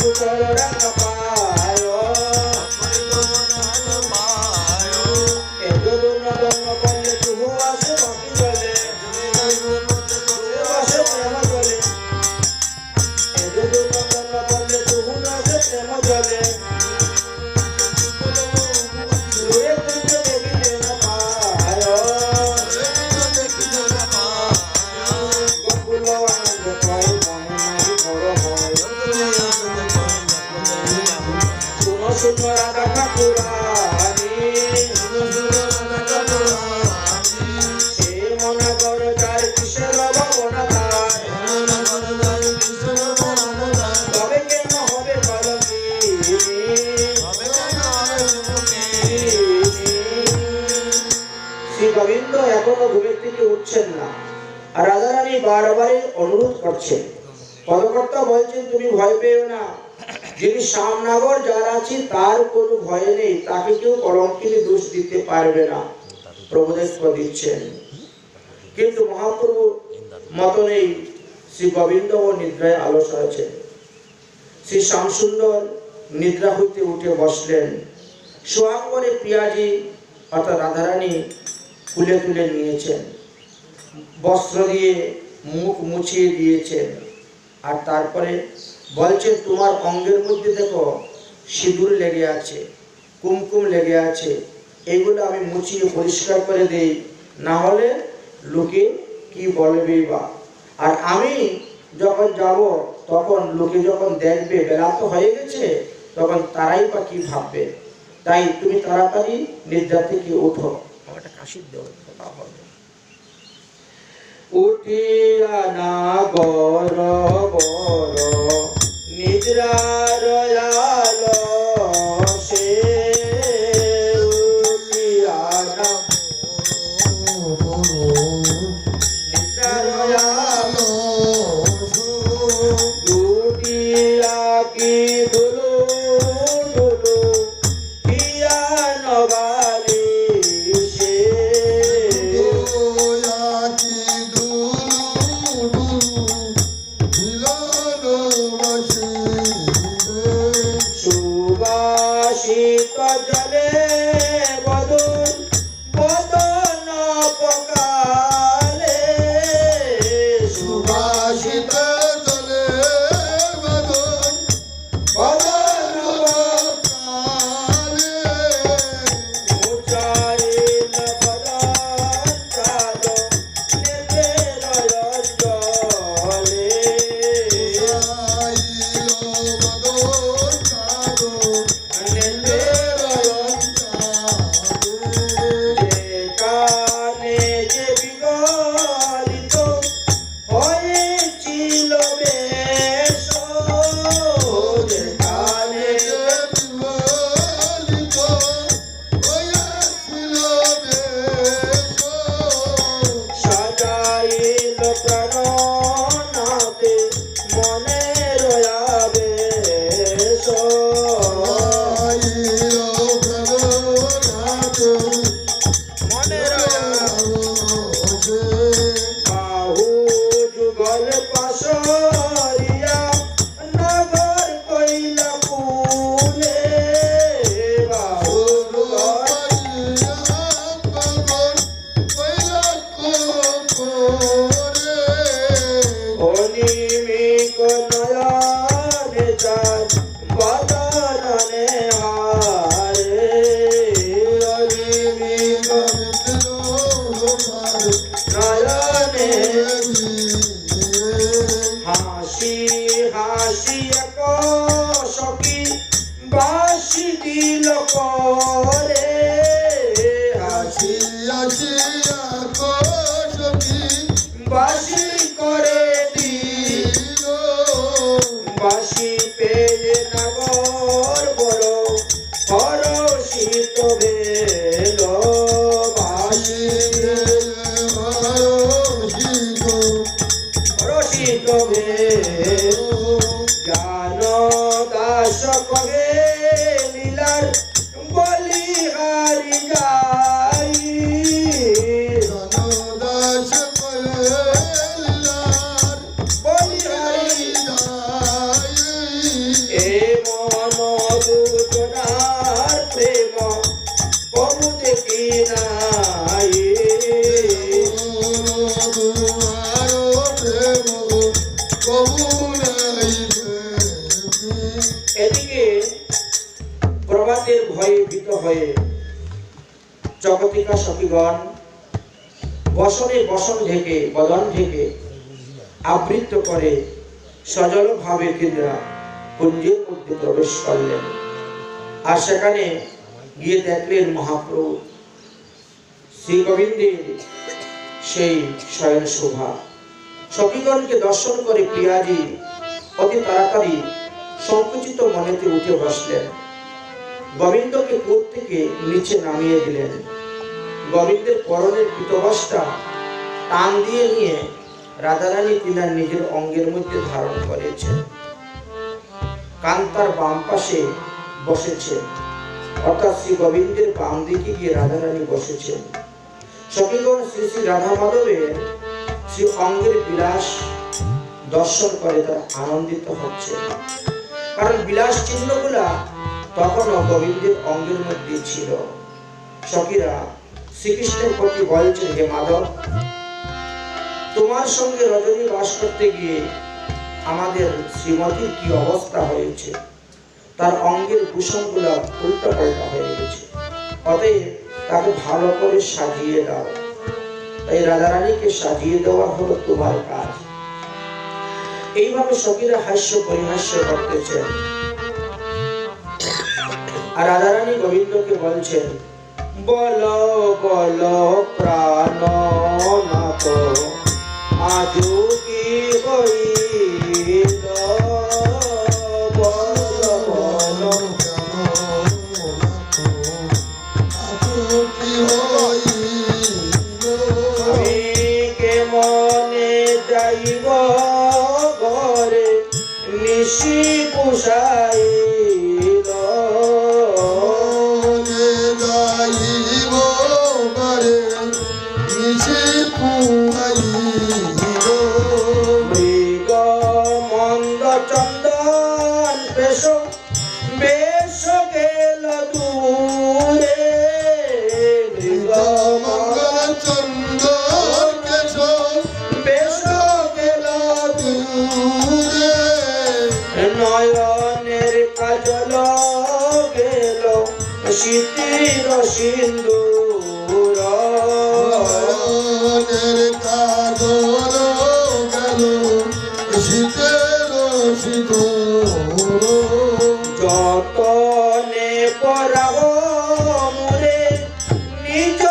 চরণ পায় এদুন দন বলে তুহু আসে বাকি বলে আসে প্রেম বলে এদুন দন বলে তুহু আসে প্রেম বলে দূরে থেকে দেখিলে না পায় গোকুল আনন্দ পায় মনে নাই বড় হয় শুনো শুনো রাধা ঠাকুরানী সে মনে করো যার কিসের ভাবনা তার তবে কেন হবে কলঙ্কি শ্রী গোবিন্দ এখনো ঘুমের থেকে উঠছেন না আর রাধারানী বারবারই অনুরোধ করছেন পদকর্তা বলছেন তুমি ভয় পেও না যিনি শ্যামনগর যার আছে তার কোনো ভয় নেই তাকে কেউ কলঙ্কিনী দোষ দিতে পারবে না প্রভুদেব দিচ্ছেন কিন্তু মহাপ্রভু মতনেই শ্রী গোবিন্দ ও নিদ্রায় আলস আছেন শ্রী শ্যামসুন্দর নিদ্রা হইতে উঠে বসলেন সোয়াঙ্গনে পিয়াজি অর্থাৎ রাধারানী কুলে তুলে নিয়েছেন বস্ত্র দিয়ে মুখ মুছিয়ে দিয়েছেন আর তারপরে বলছেন তোমার অঙ্গের মধ্যে দেখো সিঁদুর লেগে আছে কুমকুম লেগে আছে এগুলো আমি মুছিয়ে পরিষ্কার করে দেই না হলে লোকে কি বলবে বা আর আমি যখন যাব তখন লোকে যখন দেখবে বেলা তো হয়ে গেছে তখন তারাই বা কি ভাববে তাই তুমি তাড়াতাড়ি নিদ্রা থেকে ওঠো একটা কাশির দেওয়া হবে উঠিয়া না গর গর নিদ্রার আলসে উঠিয়া না নিদ্রার আলসে উঠিয়া কি দুলু দুলু কিয়া নগালি সে Thank you. সখীগণ বসনে বসন ঢেকে বদন ঢেকে আবৃত করে সজল ভাবে তিনারা কুঞ্জের মধ্যে প্রবেশ করলেন। আর সেখানে গিয়ে দেখলেন মহাপ্রভু শ্রী গোবিন্দের সেই শয়ন শোভা। সখীগণকে দর্শন করে প্রিয়াজি অতি তাড়াতাড়ি সংকুচিত মনেতে উঠে বসলেন। গোবিন্দকে কোল থেকে নিচে নামিয়ে দিলেন। গোবিন্দের পরনের পীতবস্ত্র টান দিয়ে নিয়ে রাধারানী তিনার নিজের অঙ্গের মধ্যে ধারণ করেছেন। কান্তার বাম পাশে বসেছেন, অর্থাৎ শ্রী গোবিন্দের বাম দিকে গিয়ে রাধারানী বসেছেন। সখীগণ শ্রী শ্রী রাধা মাধবের শ্রী অঙ্গের বিলাস দর্শন করে তারা আনন্দিত হচ্ছে, কারণ বিলাস চিহ্নগুলা তখনও গোবিন্দের অঙ্গের মধ্যে ছিল। সখীরা শ্রীকৃষ্ণের প্রতি বলছেন, হে মাধব, তোমার সঙ্গে রজনী বাস করতে গিয়ে আমাদের শ্রীমতীর কি অবস্থা হয়েছে, তার অঙ্গের ভূষণগুলা উল্টা পাল্টা হয়ে গেছে, অতএব তাকে ভালো করে সাজিয়ে দাও। তাই রাধারানীকে সাজিয়ে দেওয়া হলো তোমার কাজ। এইভাবে সখীরা হাস্য পরিহাস্য করতেছেন। আর রাধারানী গোবিন্দকে বলছেন, বলো বলো প্রাণনাথ আজু কি হইল, বলো বলো আমি কেমনে যাইব ঘরে নিশি পুষাইল, মৃগ মন্দ চন্দন বেশ বেশ গেল দূরে, মৃগ মন্দ চন্দন বেশ গেল দূরে, নয়নের কাজল গেল শীতির সিন্দুর, যতনে পরাব মুরে নিজ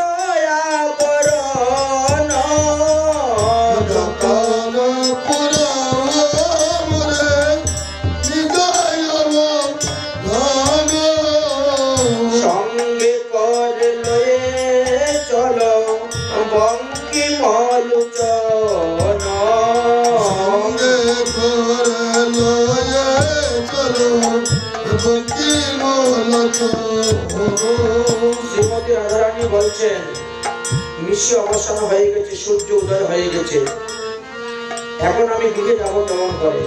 আবরণ, যতন সঙ্গে করে লয়ে চলো বঙ্কি মলুচন, শ্রীমতী রাধারানী বলছেন, নিশি অবসান হয়ে গেছে, সূর্য উদয় হয়ে গেছে, এখন আমি গৃহে যাবো কেমন করে?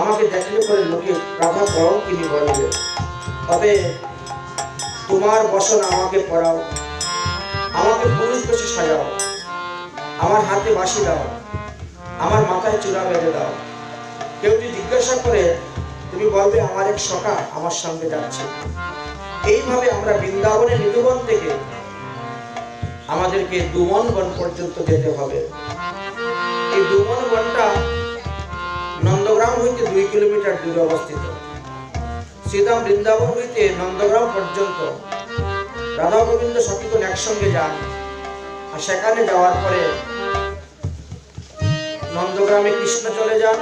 আমাকে দেখলে পরে লোকে রাধা পড়াও কিনি বলবে, তবে তোমার বসন আমাকে পড়াও, আমাকে পুরুষ বেশে সাজাও, আমার হাতে বাঁশি দাও, আমার মাথায় চূড়া বেঁধে দাও। কেউ যদি জিজ্ঞাসা করে তুমি বলবে আমার এক সখা আমার সঙ্গে যাচ্ছে। এইভাবে আমরা বৃন্দাবনের নিধুবন থেকে আমাদেরকে দুমন বন পর্যন্ত যেতে হবে। এই দুমন বনটা নন্দগ্রাম হইতে 2 কিলোমিটার দূরে অবস্থিত। শ্রীধাম বৃন্দাবন হইতে নন্দগ্রাম পর্যন্ত রাধা গোবিন্দ সখীগণ একসঙ্গে যান। আর সেখানে যাওয়ার পরে নন্দগ্রামে কৃষ্ণ চলে যান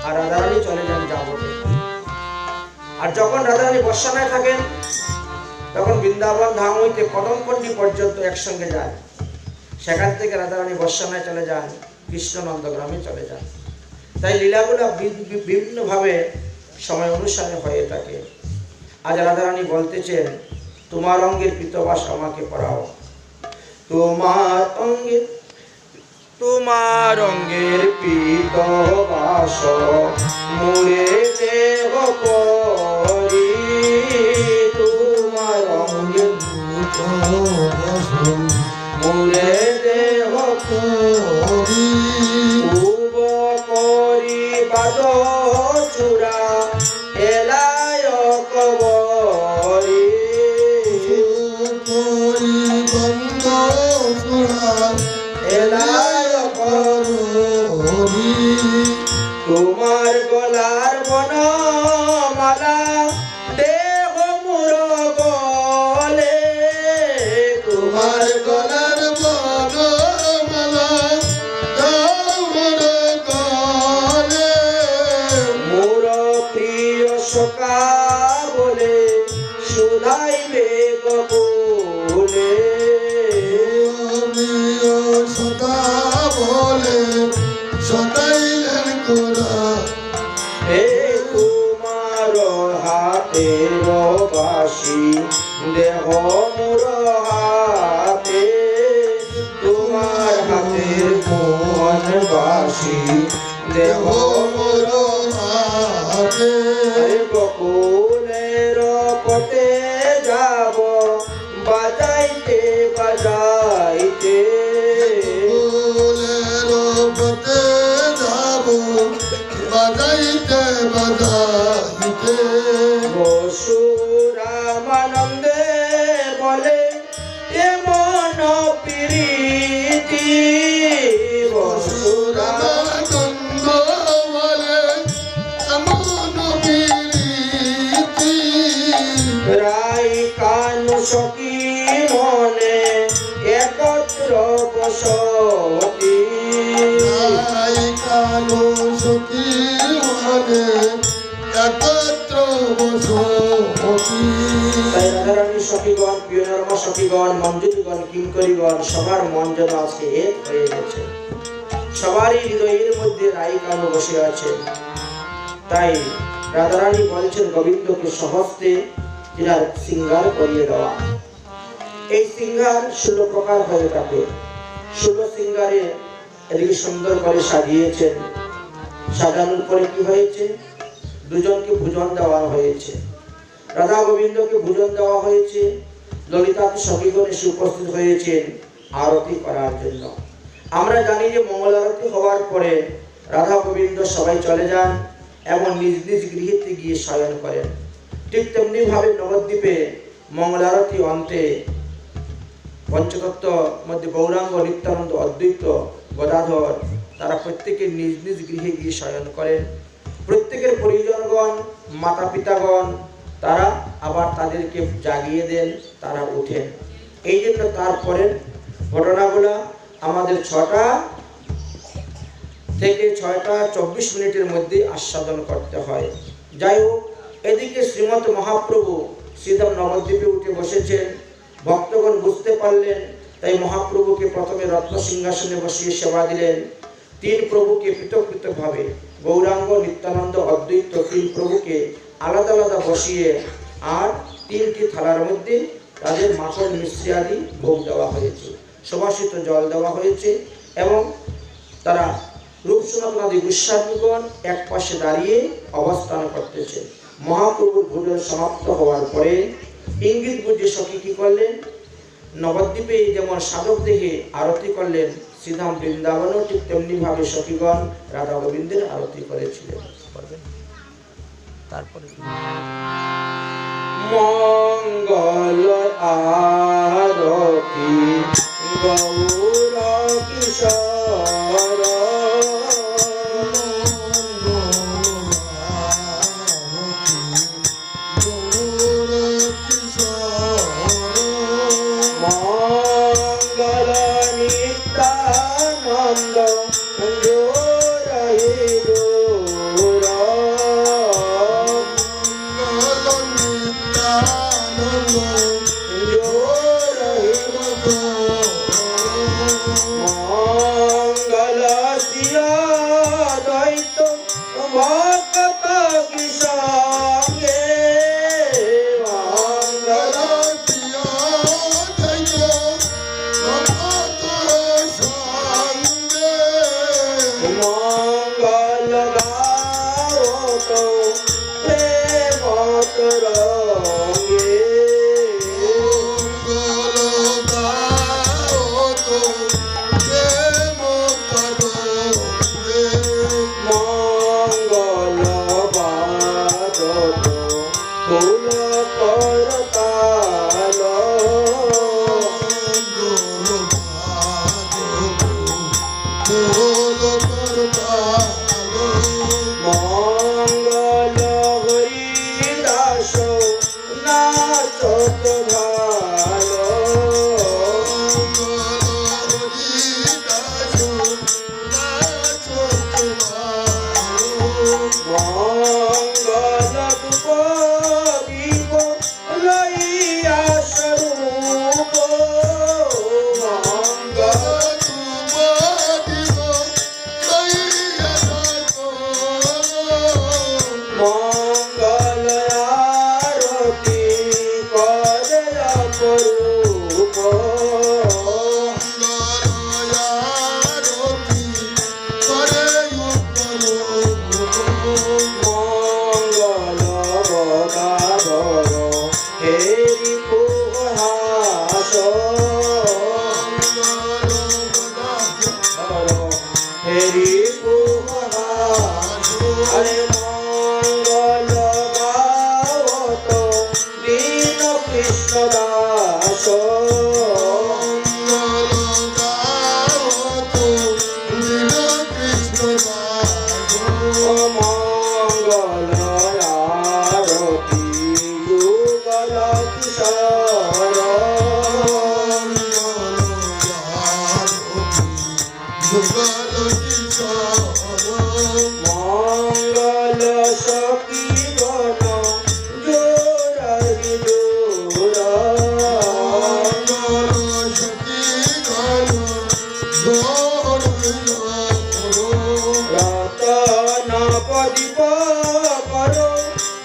আর রাধারানী চলে যান যাবতে। আর যখন রাধারানী বর্ষানায় থাকেন তখন বৃন্দাবন ধাম হইতে কদমপল্লী পর্যন্ত একসঙ্গে যায়। সেখান থেকে রাধারানী বর্ষানায় চলে যান, কৃষ্ণ নন্দগ্রামে চলে যান। তাই লীলাগুলো বিভিন্নভাবে সময় অনুসারে হয়ে থাকে। আজ রাধারানী বলতেছেন, তোমার অঙ্গের পীতবাস আমাকে পরাও, তোমার অঙ্গের পীতবাস মুড়ে দেহ করি, তোমার অঙ্গের মুড়ে দেহ করি, উব করি বাদ চূড়া এলায় কবরি, করি বন্ধ এলায় করুণী তোমার গলার বনমালা দেহ মোর গলে, তোমার গলার বনমালা দামর গলে মোর প্রিয় সখা বলে শুধাইবে গোকুলে। প্রিয় সদা বলে সদাইলেন কোরা হে তোমার হাতের বাসি দেহ মোর হাতে, তোমার হাতের মন বাসি দেহ মোর হাতে বকুলের পথে যাব বাজাইতে বাজাইতে, ফুলের পথে যাব বাজাইতে বাজাইতে বসুরামানন্দে বলে এমন প্রীতি, বসুরাম রামানন্দ বলে এমন প্রীতি রাই কানু সখী মনে একত্র বসতি, রাই কালো সখী মনে একত্র বসতি তাই রাধারানী সখীগণ, প্রিয়নর্মা সখীগণ, মঞ্জুরিগণ, কিঙ্করীগণ সবার মন যেন আজকে এক হয়ে গেছে, সবারই হৃদয়ের মধ্যে রাই কানু বসে আছে। তাই রাধারানী বলছেন গোবিন্দকে সহস্তে তিনার সিঙ্গার করিয়ে দেওয়া। এই সিঙ্গার 16 প্রকার হয়ে থাকে। 16 সিঙ্গারে এদিকে সুন্দর করে সাজিয়েছেন। সাজানোর পরে কি হয়েছে? দুজনকে ভোজন দেওয়া হয়েছে, রাধা গোবিন্দকে ভোজন দেওয়া হয়েছে। ললিতা সখীগণ এসে উপস্থিত হয়েছেন আরতি করার জন্য। আমরা জানি যে মঙ্গল আরতি হওয়ার পরে রাধা গোবিন্দ সবাই চলে যান এবং নিজ নিজ গৃহেতে গিয়ে শয়ন করেন। ঠিক তেমনি ভাবে নবদ্বীপে মঙ্গল আরতি অন্তে পঞ্চতত্ত্ব মধ্যে গৌরাঙ্গ, নিত্যানন্দ, অদ্বৈত, গদাধর তারা প্রত্যেকে নিজ নিজ গৃহে গিয়ে শয়ন করেন। প্রত্যেকের পরিজনগণ, মাতা পিতাগণ তারা আবার তাদেরকে জাগিয়ে দেন, তারা ওঠেন। এই জন্য তারপরের ঘটনাগুলো আমাদের 6টা থেকে 6টা 24 মিনিটের মধ্যে আস্বাদন করতে হয়। যাই হোক, এদিকে শ্রীমৎ মহাপ্রভু শ্রীধাম নবদ্বীপে উঠে বসেছেন। ভক্তগণ বুঝতে পারলেন, তাই মহাপ্রভুকে প্রথমে রত্ন সিংহাসনে বসিয়ে সেবা দিলেন। 3 প্রভুকে পৃথক পৃথকভাবে, গৌরাঙ্গ, নিত্যানন্দ, অদ্বৈত 3 প্রভুকে আলাদা আলাদা বসিয়ে আর 3টি থালার মধ্যে তাদের মাখন, মিশ্রি আদি ভোগ দেওয়া হয়েছে, সুবাসিত জল দেওয়া হয়েছে এবং তারা রূপসনাতনাদি গোস্বামীগণ এক পাশে দাঁড়িয়ে অবস্থান করতেছে। মহাপ্রভুর ভোজন সমাপ্ত হওয়ার পরে ইঙ্গিত বুঝে সখী কি করলেন? নবদ্বীপে যেমন সাধক দেখে আরতি করলেন, শ্রীধাম বৃন্দাবনও ঠিক তেমনি ভাবে সখীগণ রাধা গোবিন্দের আরতি করেছিলেন। তারপরে মঙ্গল আরতি গৌর কিশোর, মঙ্গল নিত্যানন্দ মঙ্গল শ্রিয় দৈত ভক্ত কিশোরে, মঙ্গল মঙ্গল গাওত প্রেমত রঙ্গে, মঙ্গল বাদত ফুল করতাল, যুগল কিশোর মঙ্গল সখী গণ জোড়ারি জোড়া রতন প্রদীপ কর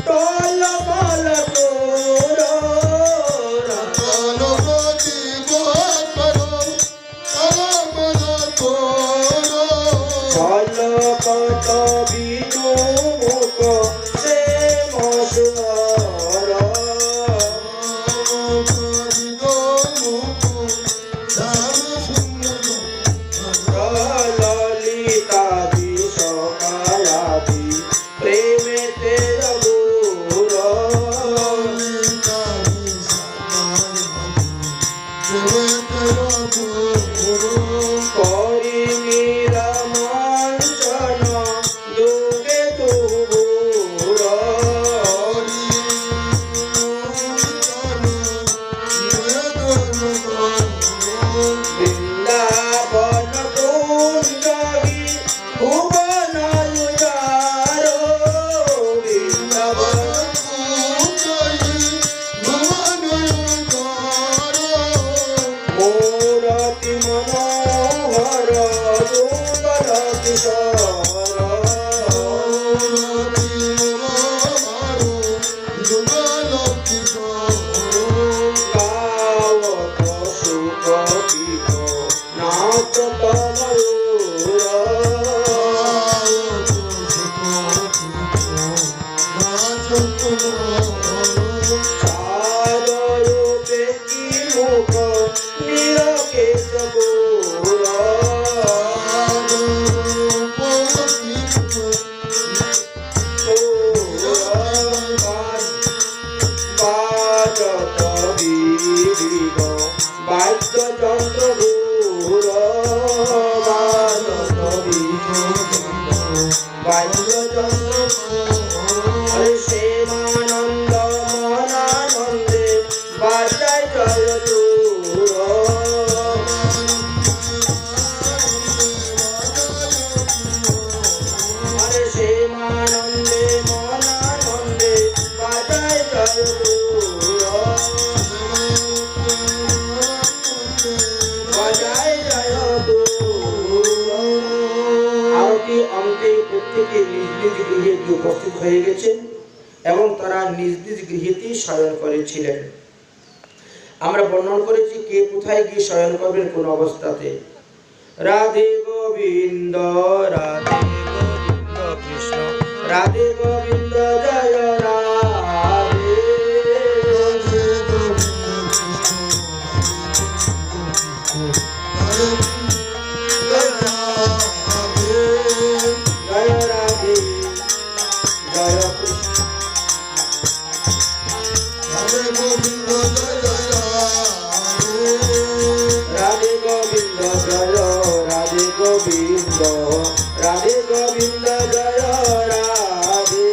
টলমল তোর ঝলকত বিজু মুখ সে মসুর ললিতাদি সকালাদি প্রেমেতে রঘুর করি নিরমঞ্চন দুবে তুবুর বৃন্দাবন কুঞ্জবি ভুবন উজার বৃন্দাবন মূরতি মনোহর যুগল কিশোর গাওত সুখগীত নাচত ময়ূর চাররূপে কি মুখ নিরকেশ গৌর বাজত বিবিধ বাদ্যযন্ত্র ঘোর বাজত বাদ্যযন্ত্র সেমানন্দ মনানন্দে বাজায় জয় তুর সেমানন্দে মনানন্দে বাজায় জয় তুর বাজায় জয় তুর। আরতি অন্তে প্রত্যেকে নিজ নিজ গৃহে উপস্থিত হয়ে গেছেন এবং তারা নিজ নিজ গৃহেতেই শয়ন করেছিলেন। আমরা বর্ণন করেছি কে কোথায় গিয়ে শয়ন করবেন কোন অবস্থাতে। রাধে গোবিন্দ রাধে গোবিন্দ কৃষ্ণ রাধে গোবিন্দ জয় রাধে জয় রাধে জয় কৃষ্ণ রাধে গোবিন্দ জয় রাধে গোবিন্দ রাধে গোবিন্দ জয় রাধে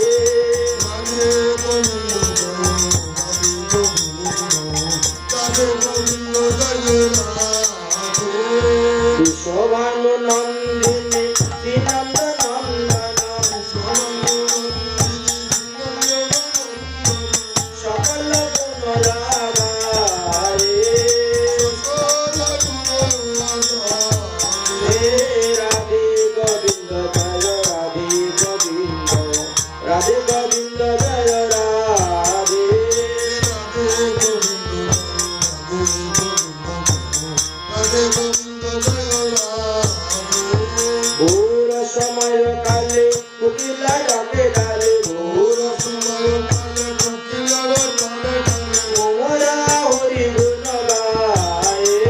শোভানু নন্দিনী শ্রীনন্দ নন্দন সকল গুণ রাগারে রাধে গোবিন্দ জয় রাধে গোবিন্দ রাধে গোবিন্দ জয় রাধে ভোর সময় কালে কুকিলা ডাকে ডালে ভোর মোরা হরি গুণ গায়ে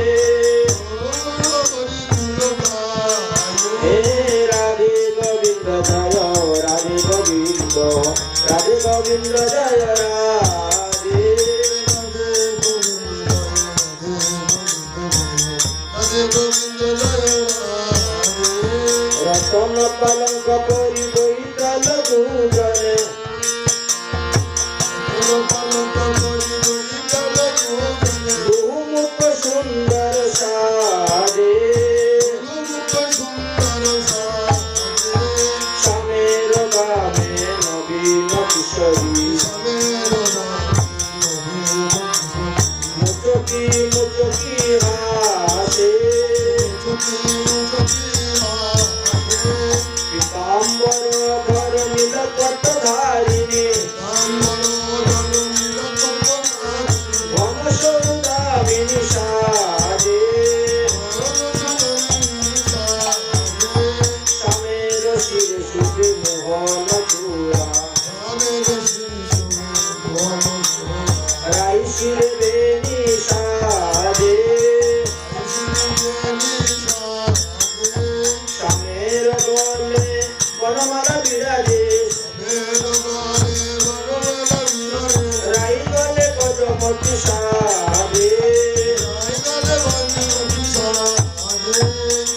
হে রাধে গোবিন্দ জয় রাধে গোবিন্দ রাধে গোবিন্দ জয় রাধে রতন পালঙ্ক পরি বৈতল দুজনে বহুমুখ সুন্দর সাজে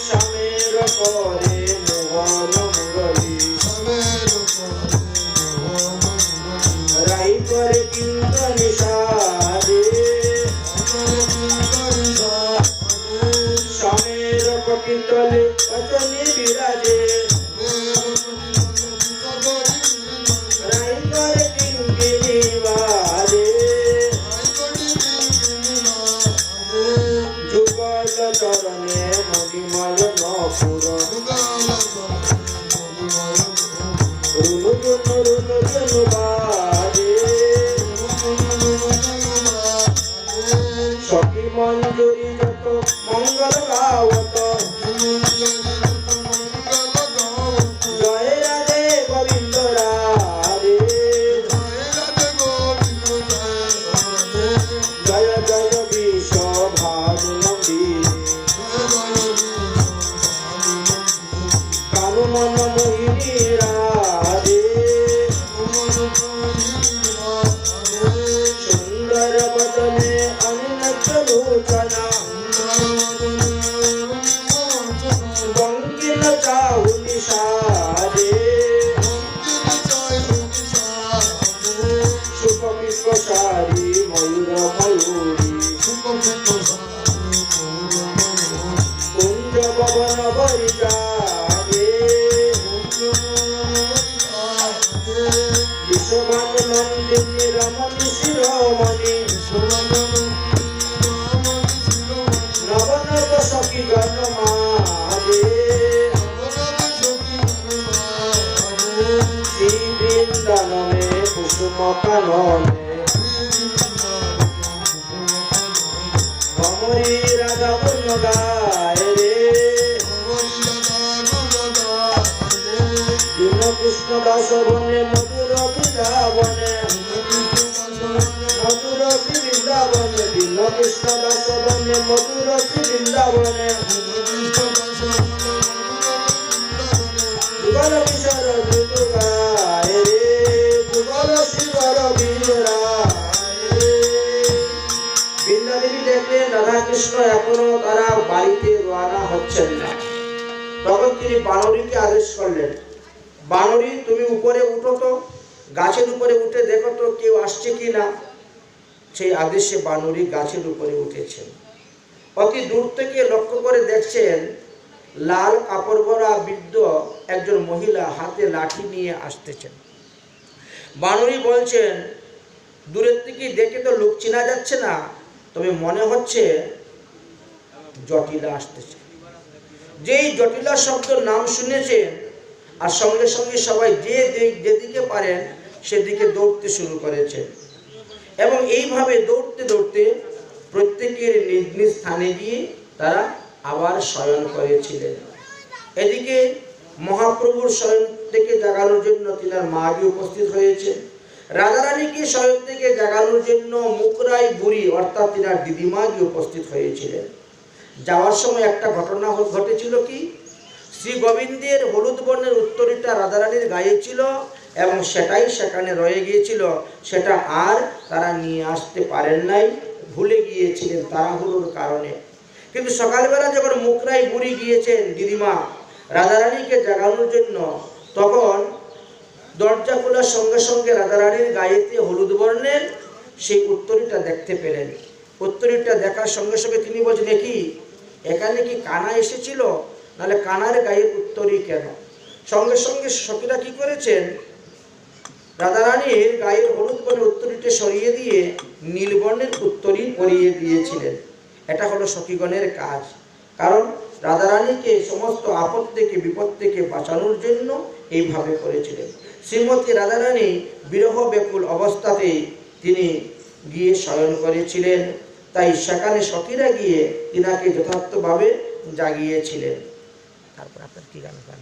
স্বামীর করে মোহন মুরলী রাই করে কীর্তন সারে স্বামীর কীর্তনে বচনে বিরাজে রাই করে কিঙ্কিণী বাজে যুগল চরণে মণিময় নপুর রুনু রুনু বাজে সখী মঞ্জুরি যত মঙ্গল গাওত জয় রাধে গোবিন্দ রাধে জয় জয় বিশ্ব ভানু নন্দিনী কানু মন মোহিনী রাধে সুন্দর বদনে অনিন্দ্য লোচনা বঙ্কিল চাহুনি সারে সুপবিপ্র সারি ময়ূর ময়ূরী কুঞ্জ ভবন বরিজারে বিশ্বভানু নন্দিনী রমণী শিরোমণি নব নব সখী গণ মাঝে শ্রী বৃন্দাবনে কুসুম কাননে ভ্রমরী রাধা গুণ গায় রে দীন কৃষ্ণ দাস বনে মধুর বৃন্দাবনে মধুর শ্রী বৃন্দাবনে দীন কৃষ্ণ দাস বনে মধুর শ্রী বৃন্দাবনে যুগল কিশোর যুগ গায় রে যুগল শিবর বীরায় রে। বৃন্দাদেবী দেখলেন রাধা কৃষ্ণ এখনো তারা বাড়িতে রওনা হচ্ছেন না। তখন তিনি বানরীকে আদেশ করলেন, বানরী তুমি উপরে উঠো তো, গাছের উপরে উঠে দেখো তো কেউ আসছে কি না। সেই আদেশে বানরী গাছের উপরে উঠেছেন। অতি দূর থেকে লক্ষ্য করে দেখছেন লাল কাপড় পরা বৃদ্ধ একজন মহিলা হাতে লাঠি নিয়ে আসতেছেন। বানরী বলছেন, দূরের থেকে দেখে তো লোক চেনা যাচ্ছে না, তবে মনে হচ্ছে জটিলা আসতেছে। যেই জটিলা শব্দ নাম শুনেছেন আর সঙ্গে সঙ্গে সবাই যেদিকে পারেন সেদিকে দৌড়তে শুরু করেছেন এবং এইভাবে দৌড়তে দৌড়তে প্রত্যেকের নিজ নিজ স্থানে গিয়ে তারা আবার শয়ন করেছিলেন। এদিকে মহাপ্রভুর শয়ন থেকে জাগানোর জন্য তিনার মাগি উপস্থিত হয়েছে। রাধারানীকে শয়ন থেকে জাগানোর জন্য মুকরাই বুড়ি অর্থাৎ তিনার দিদিমাগি উপস্থিত হয়েছিলেন। যাওয়ার সময় একটা ঘটনা ঘটেছিল কি, শ্রী গোবিন্দের হলুদ বর্ণের উত্তরীটা রাধারানীর গায়ে ছিল এবং সেটাই সেখানে রয়ে গিয়েছিল। সেটা আর তারা নিয়ে আসতে পারেন নাই, ভুলে গিয়েছিলেন তাড়াহুড়োর কারণে। কিন্তু সকালবেলা যখন মুকরাই বুড়ি গিয়েছেন দিদিমা রাধারানীকে জাগানোর জন্য, তখন দরজা খোলার সঙ্গে সঙ্গে রাধারানীর গায়েতে হলুদ বর্ণের সেই উত্তরীটা দেখতে পেলেন। উত্তরীটা দেখার সঙ্গে সঙ্গে তিনি বলছেন, কি এখানে কি কানা এসেছিল, নাহলে কানার গায়ের উত্তরী কেন? সঙ্গে সঙ্গে সখীরা কি করেছেন, রাধারানীর গায়ের হলুদ বর্ণের উত্তরীটা সরিয়ে দিয়ে নীলবর্ণের উত্তরী পরিয়ে দিয়েছিলেন। এটা হলো সখীগণের কাজ, কারণ রাধারানীকে সমস্ত আপদ থেকে বিপদ থেকে বাঁচানোর জন্য এইভাবে করেছিলেন। শ্রীমতী রাধারানী বিরহ ব্যাকুল অবস্থাতে তিনি গিয়ে শয়ন করেছিলেন, তাই সেখানে সখীরা গিয়ে তিনাকে যথার্থভাবে জাগিয়েছিলেন। তারপর আপনার কি গান গান